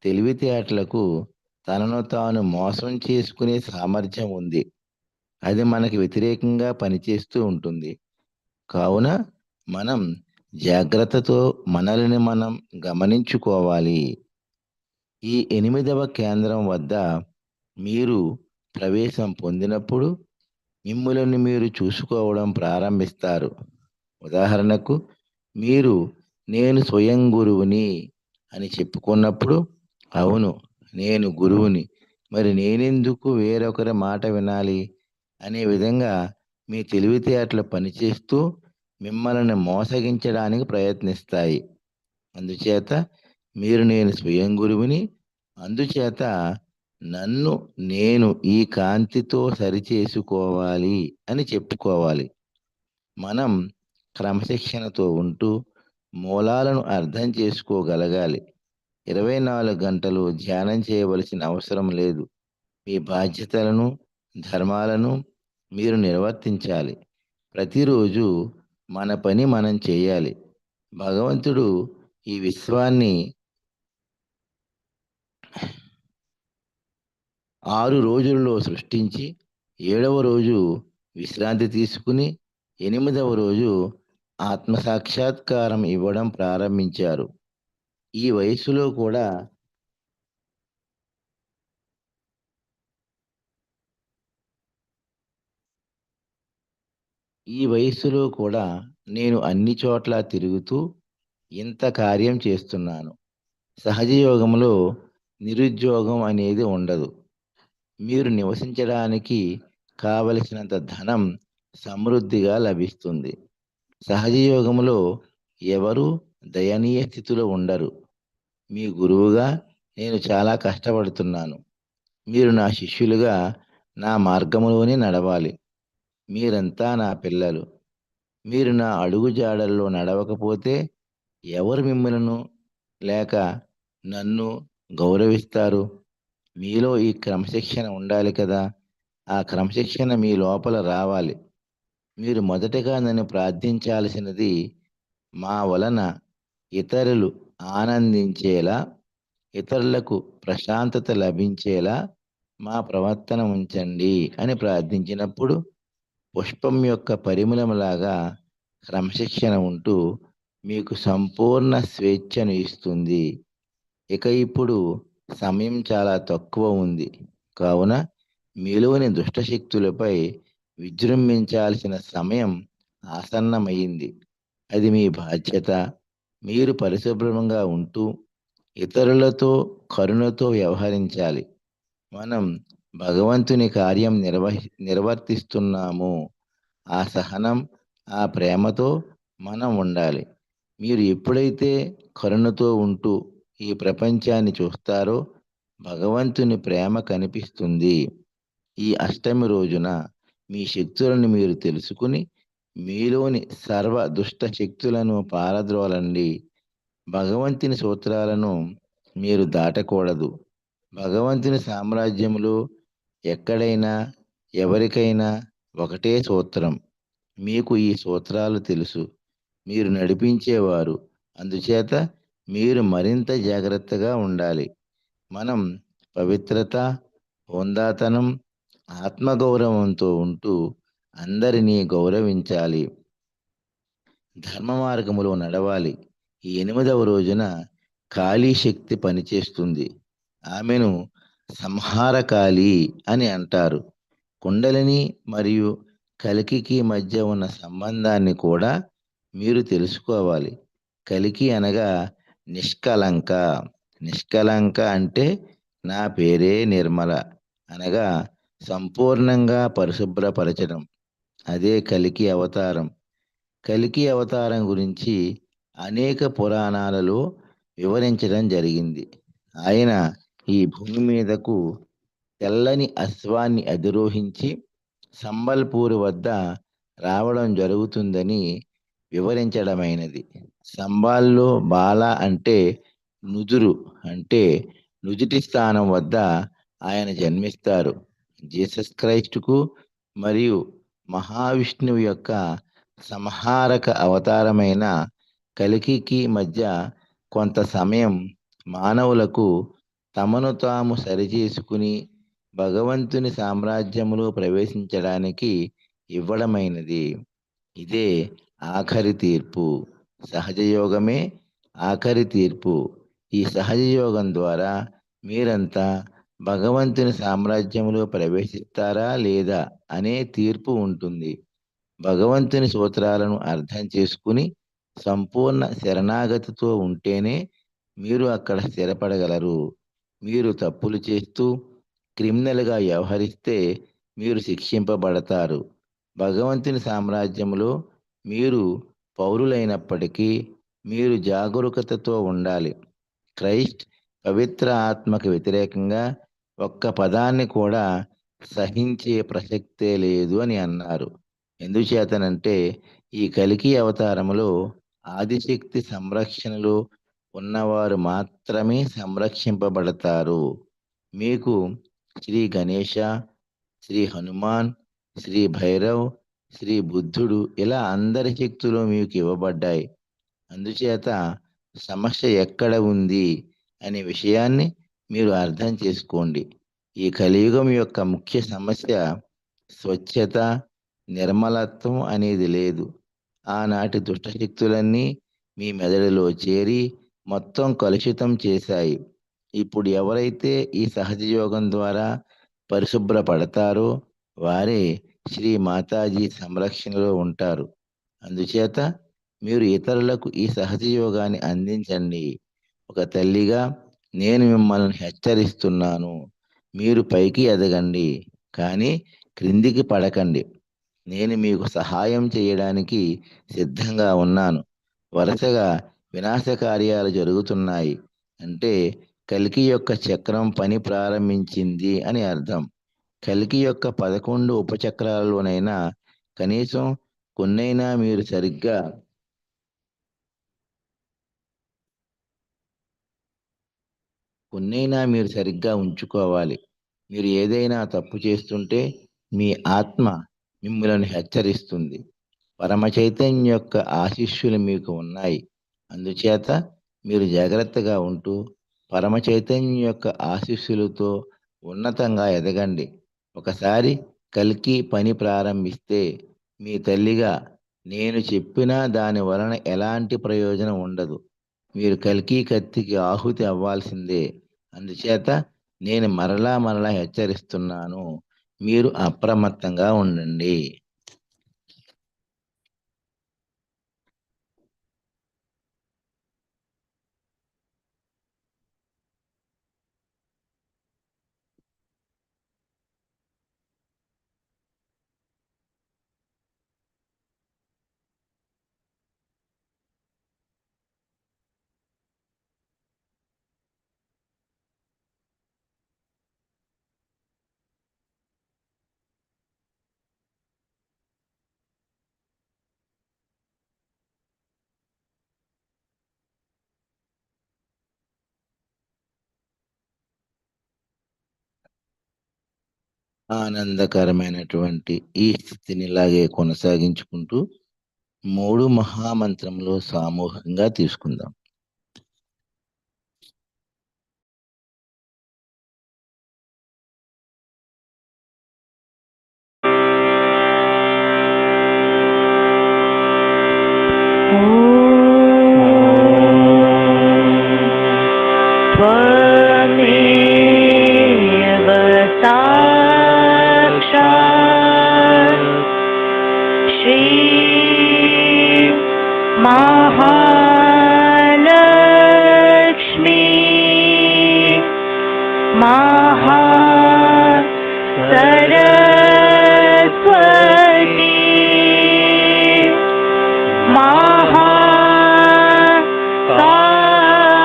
తెలివితేటలకు తనను తాను మోసం చేసుకునే సామర్థ్యం ఉంది. అది మనకి వ్యతిరేకంగా పనిచేస్తూ ఉంటుంది. కావున మనం జాగ్రత్తతో మనల్ని మనం గమనించుకోవాలి. ఈ 8వ కేంద్రం వద్ద మీరు ప్రవేశం పొందినప్పుడు మిమ్ములను మీరు చూసుకోవడం ప్రారంభిస్తారు. ఉదాహరణకు మీరు నేను స్వయం గురువుని అని చెప్పుకున్నప్పుడు, అవును నేను గురువుని, మరి నేనెందుకు వేరొకరి మాట వినాలి అనే విధంగా మీ తెలివితేటలు పనిచేస్తూ మిమ్మల్ని మోసగించడానికి ప్రయత్నిస్తాయి. అందుచేత మీరు నేను స్వయం గురువుని, అందుచేత నన్ను నేను ఈ కాంతితో సరిచేసుకోవాలి అని చెప్పుకోవాలి. మనం క్రమశిక్షణతో ఉంటూ మూలాలను అర్థం చేసుకోగలగాలి. 24 గంటలు ధ్యానం చేయవలసిన అవసరం లేదు. మీ బాధ్యతలను, ధర్మాలను మీరు నిర్వర్తించాలి. ప్రతిరోజు మన పని మనం చేయాలి. భగవంతుడు ఈ విశ్వాన్ని 6 రోజుల్లో సృష్టించి 7వ రోజు విశ్రాంతి తీసుకుని 8వ రోజు ఆత్మసాక్షాత్కారం ఇవ్వడం ప్రారంభించారు. ఈ వయస్సులో కూడా ఈ వయస్సులో కూడా నేను అన్ని చోట్ల తిరుగుతూ ఇంత కార్యం చేస్తున్నాను. సహజ యోగంలో నిరుద్యోగం అనేది ఉండదు. మీరు నివసించడానికి కావలసినంత ధనం సమృద్ధిగా లభిస్తుంది. సహజ యోగంలో ఎవరు దయనీయ స్థితిలో ఉండరు. మీ గురువుగా నేను చాలా కష్టపడుతున్నాను. మీరు నా శిష్యులుగా నా మార్గంలోనే నడవాలి. మీరంతా నా పిల్లలు. మీరు నా అడుగుజాడల్లో నడవకపోతే ఎవరు మిమ్మలను లేక నన్ను గౌరవిస్తారు? మీలో ఈ క్రమశిక్షణ ఉండాలి కదా! ఆ క్రమశిక్షణ మీ లోపల రావాలి. మీరు మొదటగా నన్ను ప్రార్థించాల్సినది మా వలన ఇతరులు ఆనందించేలా, ఇతరులకు ప్రశాంతత లభించేలా మా ప్రవర్తన ఉంచండి అని ప్రార్థించినప్పుడు పుష్పం యొక్క పరిమళంలాగా క్రమశిక్షణ ఉంటూ మీకు సంపూర్ణ స్వేచ్ఛను ఇస్తుంది. ఇక ఇప్పుడు సమయం చాలా తక్కువ ఉంది. కావున మీలోని దుష్టశక్తులపై విజృంభించాల్సిన సమయం ఆసన్నమైంది. అది మీ బాధ్యత. మీరు పరిశుభ్రంగా ఉంటూ ఇతరులతో కరుణతో వ్యవహరించాలి. మనం భగవంతుని కార్యం నిర్వర్తిస్తున్నాము. ఆ సహనం, ఆ ప్రేమతో మనం ఉండాలి. మీరు ఎప్పుడైతే కరుణతో ఉంటూ ఈ ప్రపంచాన్ని చూస్తారో భగవంతుని ప్రేమ కనిపిస్తుంది. ఈ అష్టమి రోజున మీ శక్తులను మీరు తెలుసుకుని మీలోని సర్వ దుష్ట శక్తులను పారద్రోలండి. భగవంతుని సూత్రాలను మీరు దాటకూడదు. భగవంతుని సామ్రాజ్యంలో ఎక్కడైనా ఎవరికైనా ఒకటే సూత్రం. మీకు ఈ సూత్రాలు తెలుసు. మీరు నడిపించేవారు. అందుచేత మీరు మరింత జాగ్రత్తగా ఉండాలి. మనం పవిత్రత, హుందాతనం, ఆత్మగౌరవంతో ఉంటూ అందరినీ గౌరవించాలి. ధర్మ మార్గములో నడవాలి. ఈ 8వ రోజున కాళీ శక్తి పనిచేస్తుంది. ఆమెను సంహారకాళి అని అంటారు. కుండలిని మరియు కలికికి మధ్య ఉన్న సంబంధాన్ని కూడా మీరు తెలుసుకోవాలి. కలికి అనగా నిష్కలంక. నిష్కలంక అంటే నా పేరే నిర్మల అనగా సంపూర్ణంగా పరిశుభ్రపరచడం. అదే కలికి అవతారం. కల్కి అవతారం గురించి అనేక పురాణాలలో వివరించడం జరిగింది. ఆయన ఈ భూమి మీదకు తెల్లని అశ్వాన్ని అధిరోహించి సంబల్పూర్ వద్ద రావడం జరుగుతుందని వివరించడమైనది. సంబాల్లో బాల అంటే నుదురు అంటే నుదిటి స్థానం వద్ద ఆయన జన్మిస్తారు. జీసస్ క్రైస్టుకు మరియు మహావిష్ణువు యొక్క సంహారక అవతారమైన కలికికి మధ్య కొంత సమయం మానవులకు తమను తాము సరిచేసుకుని భగవంతుని సామ్రాజ్యములో ప్రవేశించడానికి ఇవ్వడమైనది. ఇదే ఆఖరి తీర్పు. సహజ యోగమే ఆఖరి తీర్పు. ఈ సహజ యోగం ద్వారా మీరంతా భగవంతుని సామ్రాజ్యంలో ప్రవేశిస్తారా లేదా అనే తీర్పు ఉంటుంది. భగవంతుని సూత్రాలను అర్థం చేసుకుని సంపూర్ణ శరణాగతితో ఉంటేనే మీరు అక్కడ స్థిరపడగలరు. మీరు తప్పులు చేస్తూ క్రిమినల్గా వ్యవహరిస్తే మీరు శిక్షింపబడతారు. భగవంతుని సామ్రాజ్యంలో మీరు పౌరులైనప్పటికీ మీరు జాగరూకతతో ఉండాలి. క్రైస్ట్ పవిత్ర ఆత్మకు వ్యతిరేకంగా ఒక్క పదాన్ని కూడా సహించే ప్రసక్తే లేదు అని అన్నారు. ఎందుచేతనంటే ఈ కలికి అవతారములో ఆదిశక్తి సంరక్షణలో ఉన్నవారు మాత్రమే సంరక్షింపబడతారు. మీకు శ్రీ గణేష, శ్రీ హనుమాన్, శ్రీ భైరవ్, శ్రీ బుద్ధుడు ఇలా అందరి శక్తులు మీకు ఇవ్వబడ్డాయి. అందుచేత సమస్య ఎక్కడ ఉంది అనే విషయాన్ని మీరు అర్థం చేసుకోండి. ఈ కలియుగం యొక్క ముఖ్య సమస్య స్వచ్ఛత, నిర్మలత్వం అనేది లేదు. ఆనాటి దుష్టశక్తులన్నీ మీ మెదడులో చేరి మొత్తం కలుషితం చేశాయి. ఇప్పుడు ఎవరైతే ఈ సహజ యోగం ద్వారా పరిశుభ్రపడతారో వారే శ్రీ మాతాజీ సంరక్షణలో ఉంటారు. అందుచేత మీరు ఇతరులకు ఈ సహజ యోగాన్ని అందించండి. ఒక తల్లిగా నేను మిమ్మల్ని హెచ్చరిస్తున్నాను. మీరు పైకి ఎదగండి, కానీ క్రిందికి పడకండి. నేను మీకు సహాయం చేయడానికి సిద్ధంగా ఉన్నాను. వరుసగా వినాశకార్యాలు జరుగుతున్నాయి అంటే కల్కి యొక్క చక్రం పని ప్రారంభించింది అని అర్థం. కల్కి యొక్క 11 ఉపచక్రాలలోనైనా కనీసం కొన్నైనా మీరు సరిగ్గా ఉంచుకోవాలి. మీరు ఏదైనా తప్పు చేస్తుంటే మీ ఆత్మ మిమ్మల్ని హెచ్చరిస్తుంది. పరమ చైతన్యం యొక్క ఆశీస్సులు మీకు ఉన్నాయి. అందుచేత మీరు జాగ్రత్తగా ఉంటూ పరమ చైతన్యం యొక్క ఆశీస్సులతో ఉన్నతంగా ఎదగండి. ఒకసారి కల్కి పని ప్రారంభిస్తే మీ తల్లిగా నేను చెప్పినా దాని వలన ఎలాంటి ప్రయోజనం ఉండదు. మీరు కల్కి కత్తికి ఆహుతి అవ్వాల్సిందే. అందుచేత నేను మరలా మరలా హెచ్చరిస్తున్నాను. మీరు అప్రమత్తంగా ఉండండి. ఆనందకరమైనటువంటి ఈ స్థితిని ఇలాగే కొనసాగించుకుంటూ 3 మహామంత్రంలో సామూహికంగా తీసుకుందాం. त्वमेव साक्षात् श्री महालक्ष्मी महासरस्वती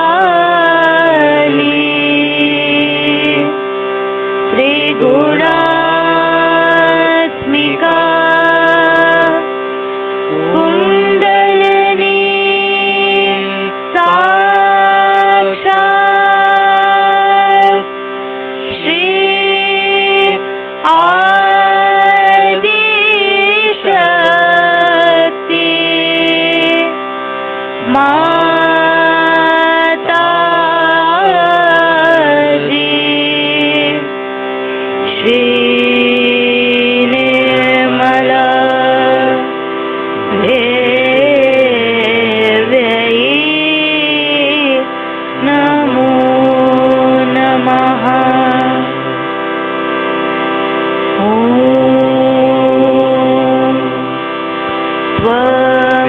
महाकाली त्रिगुणात्मिका कुण्डलिनी साक्षात् श्री आदिशक्ति माताजी श्री निर्मला देव्यै नमो नमः। ॐ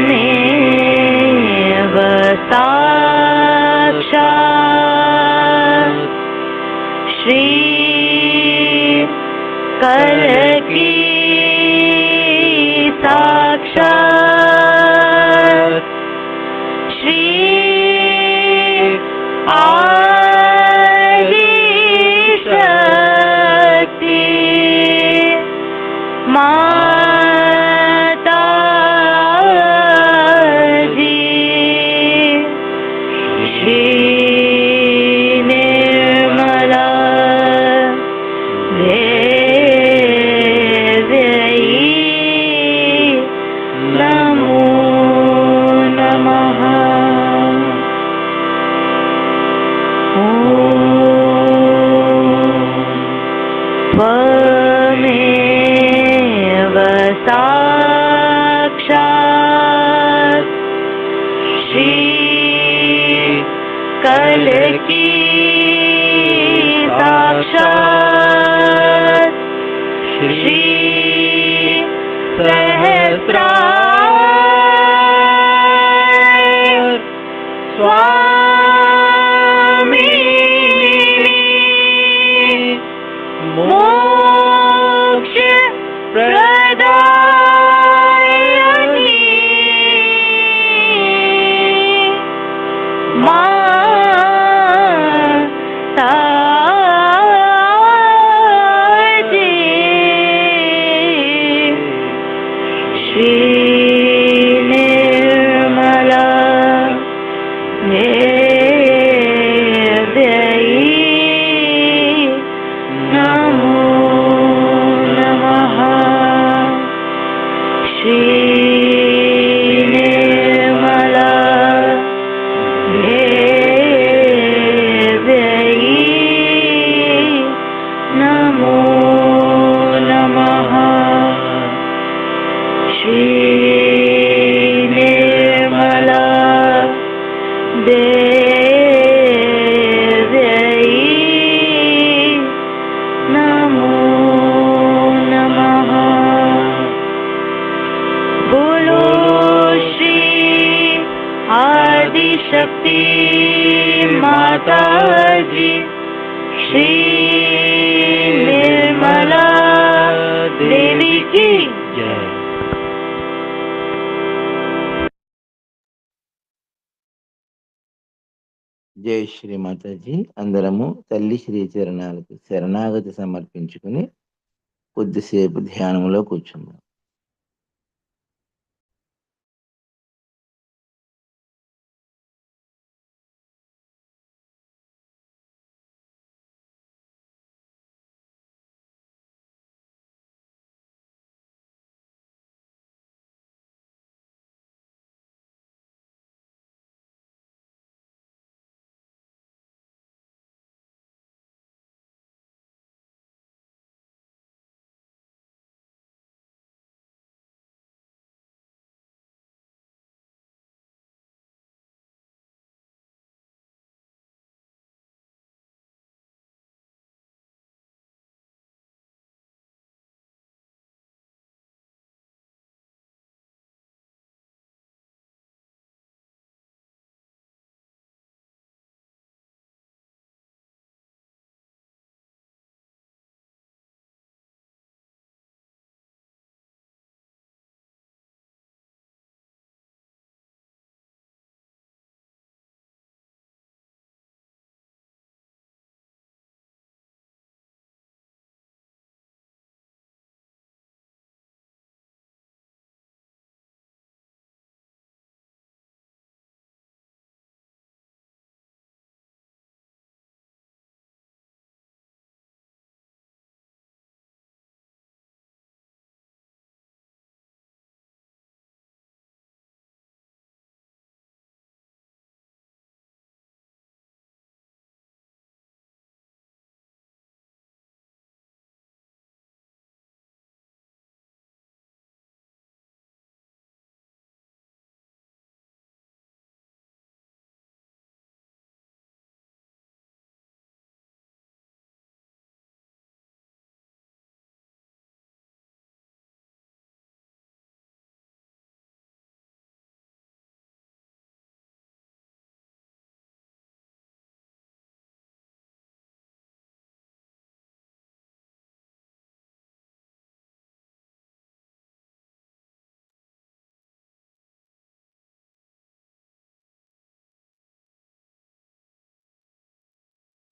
त्वमेव साक्षात् श्री कलकी साक्षात् श्री आदिशक्ति माताजी श्री निर्मला देव्यै नमो नमः। ॐ त्वमेव साक्षात् श्री कलकी साक्षात् श्री सहस्रार स्वामिनी मोक्ष प्रदायिनी माताजी श्री निर्मला देव्यै नमो नमः। श्री निर्मला देव्यै नमो नमः। श्री निर्मला देव्यै नमो नमः। बोलो श्री आदिशक्ति माताजी श्री निर्मला देवी की जय। జై శ్రీ మాతాజీ. అందరము తల్లి శ్రీ చరణాలకు శరణాగతి సమర్పించుకుని కొద్దిసేపు ధ్యానంలో కూర్చుందాం.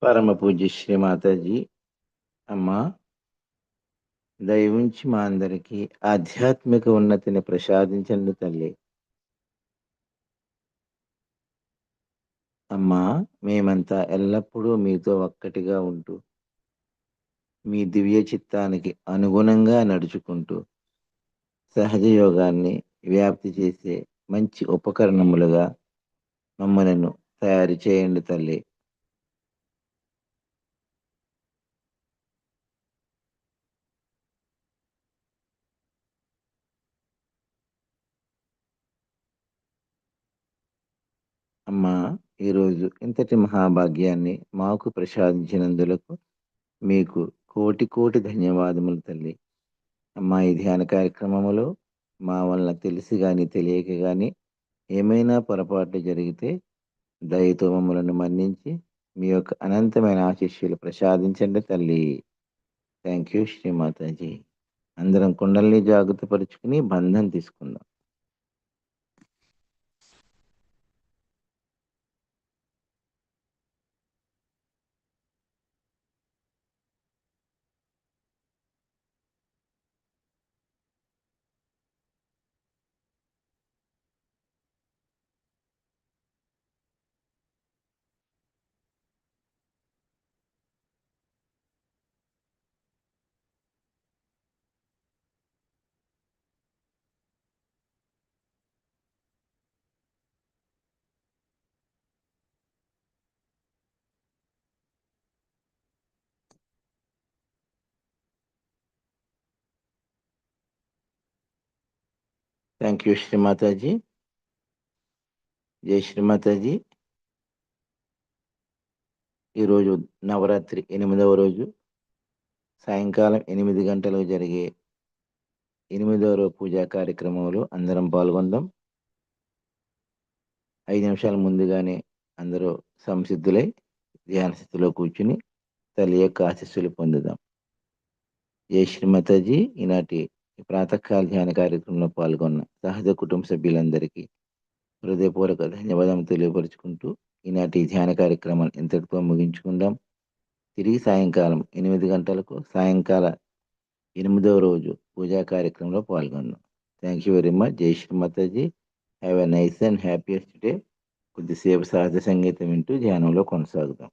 పరమ పూజ్య శ్రీ మాతాజీ. అమ్మా, దయవుంచి మా అందరికి ఆధ్యాత్మిక ఉన్నతిని ప్రసాదించండి తల్లి. అమ్మా, మేమంతా ఎల్లప్పుడూ మీతో ఒక్కటిగా ఉంటూ మీ దివ్య చిత్తానికి అనుగుణంగా నడుచుకుంటూ సహజ యోగాన్ని వ్యాప్తి చేసే మంచి ఉపకరణములుగా మమ్మలను తయారు చేయండి తల్లి. అమ్మా, ఈరోజు ఇంతటి మహాభాగ్యాన్ని మాకు ప్రసాదించినందులకు మీకు కోటి కోటి ధన్యవాదములు తల్లి. అమ్మా, ఈ ధ్యాన కార్యక్రమములో మా వలన తెలిసి గాని తెలియక గాని ఏమైనా పొరపాట్లు జరిగితే దయతో మమ్మలను మన్నించి మీ యొక్క అనంతమైన ఆశీస్సులు ప్రసాదించండి తల్లి. Thank you Shri Mataji. అందరం కుండల్ని జాగ్రత్త పరుచుకుని బంధం తీసుకుందాం. Thank you Shri Mataji. జై శ్రీమాతాజీ. ఈరోజు నవరాత్రి 8వ రోజు సాయంకాలం 8 గంటలకు జరిగే 8వ రోజు పూజా కార్యక్రమంలో అందరం పాల్గొందాం. 5 నిమిషాల ముందుగానే అందరూ సంసిద్ధులై ధ్యాన స్థితిలో కూర్చుని తల్లి యొక్క ఆశీస్సులు పొందుదాం. జై శ్రీమాతాజీ. ఈనాటి ప్రాతకాల ధ్యాన కార్యక్రమంలో పాల్గొన్న సహజ కుటుంబ సభ్యులందరికీ హృదయపూర్వక ధన్యవాదాలు తెలియపరుచుకుంటూ ఈనాటి ధ్యాన కార్యక్రమాన్ని ఇంతటితో ముగించుకుందాం. తిరిగి సాయంకాలం 8 గంటలకు సాయంకాల 8వ రోజు పూజా కార్యక్రమంలో పాల్గొన్నాం. Thank you very much. జై Shri Mataji. Have a nice and happiest day. కొద్దిసేపు సహజ సంగీతం వింటూ ధ్యానంలో కొనసాగుదాం.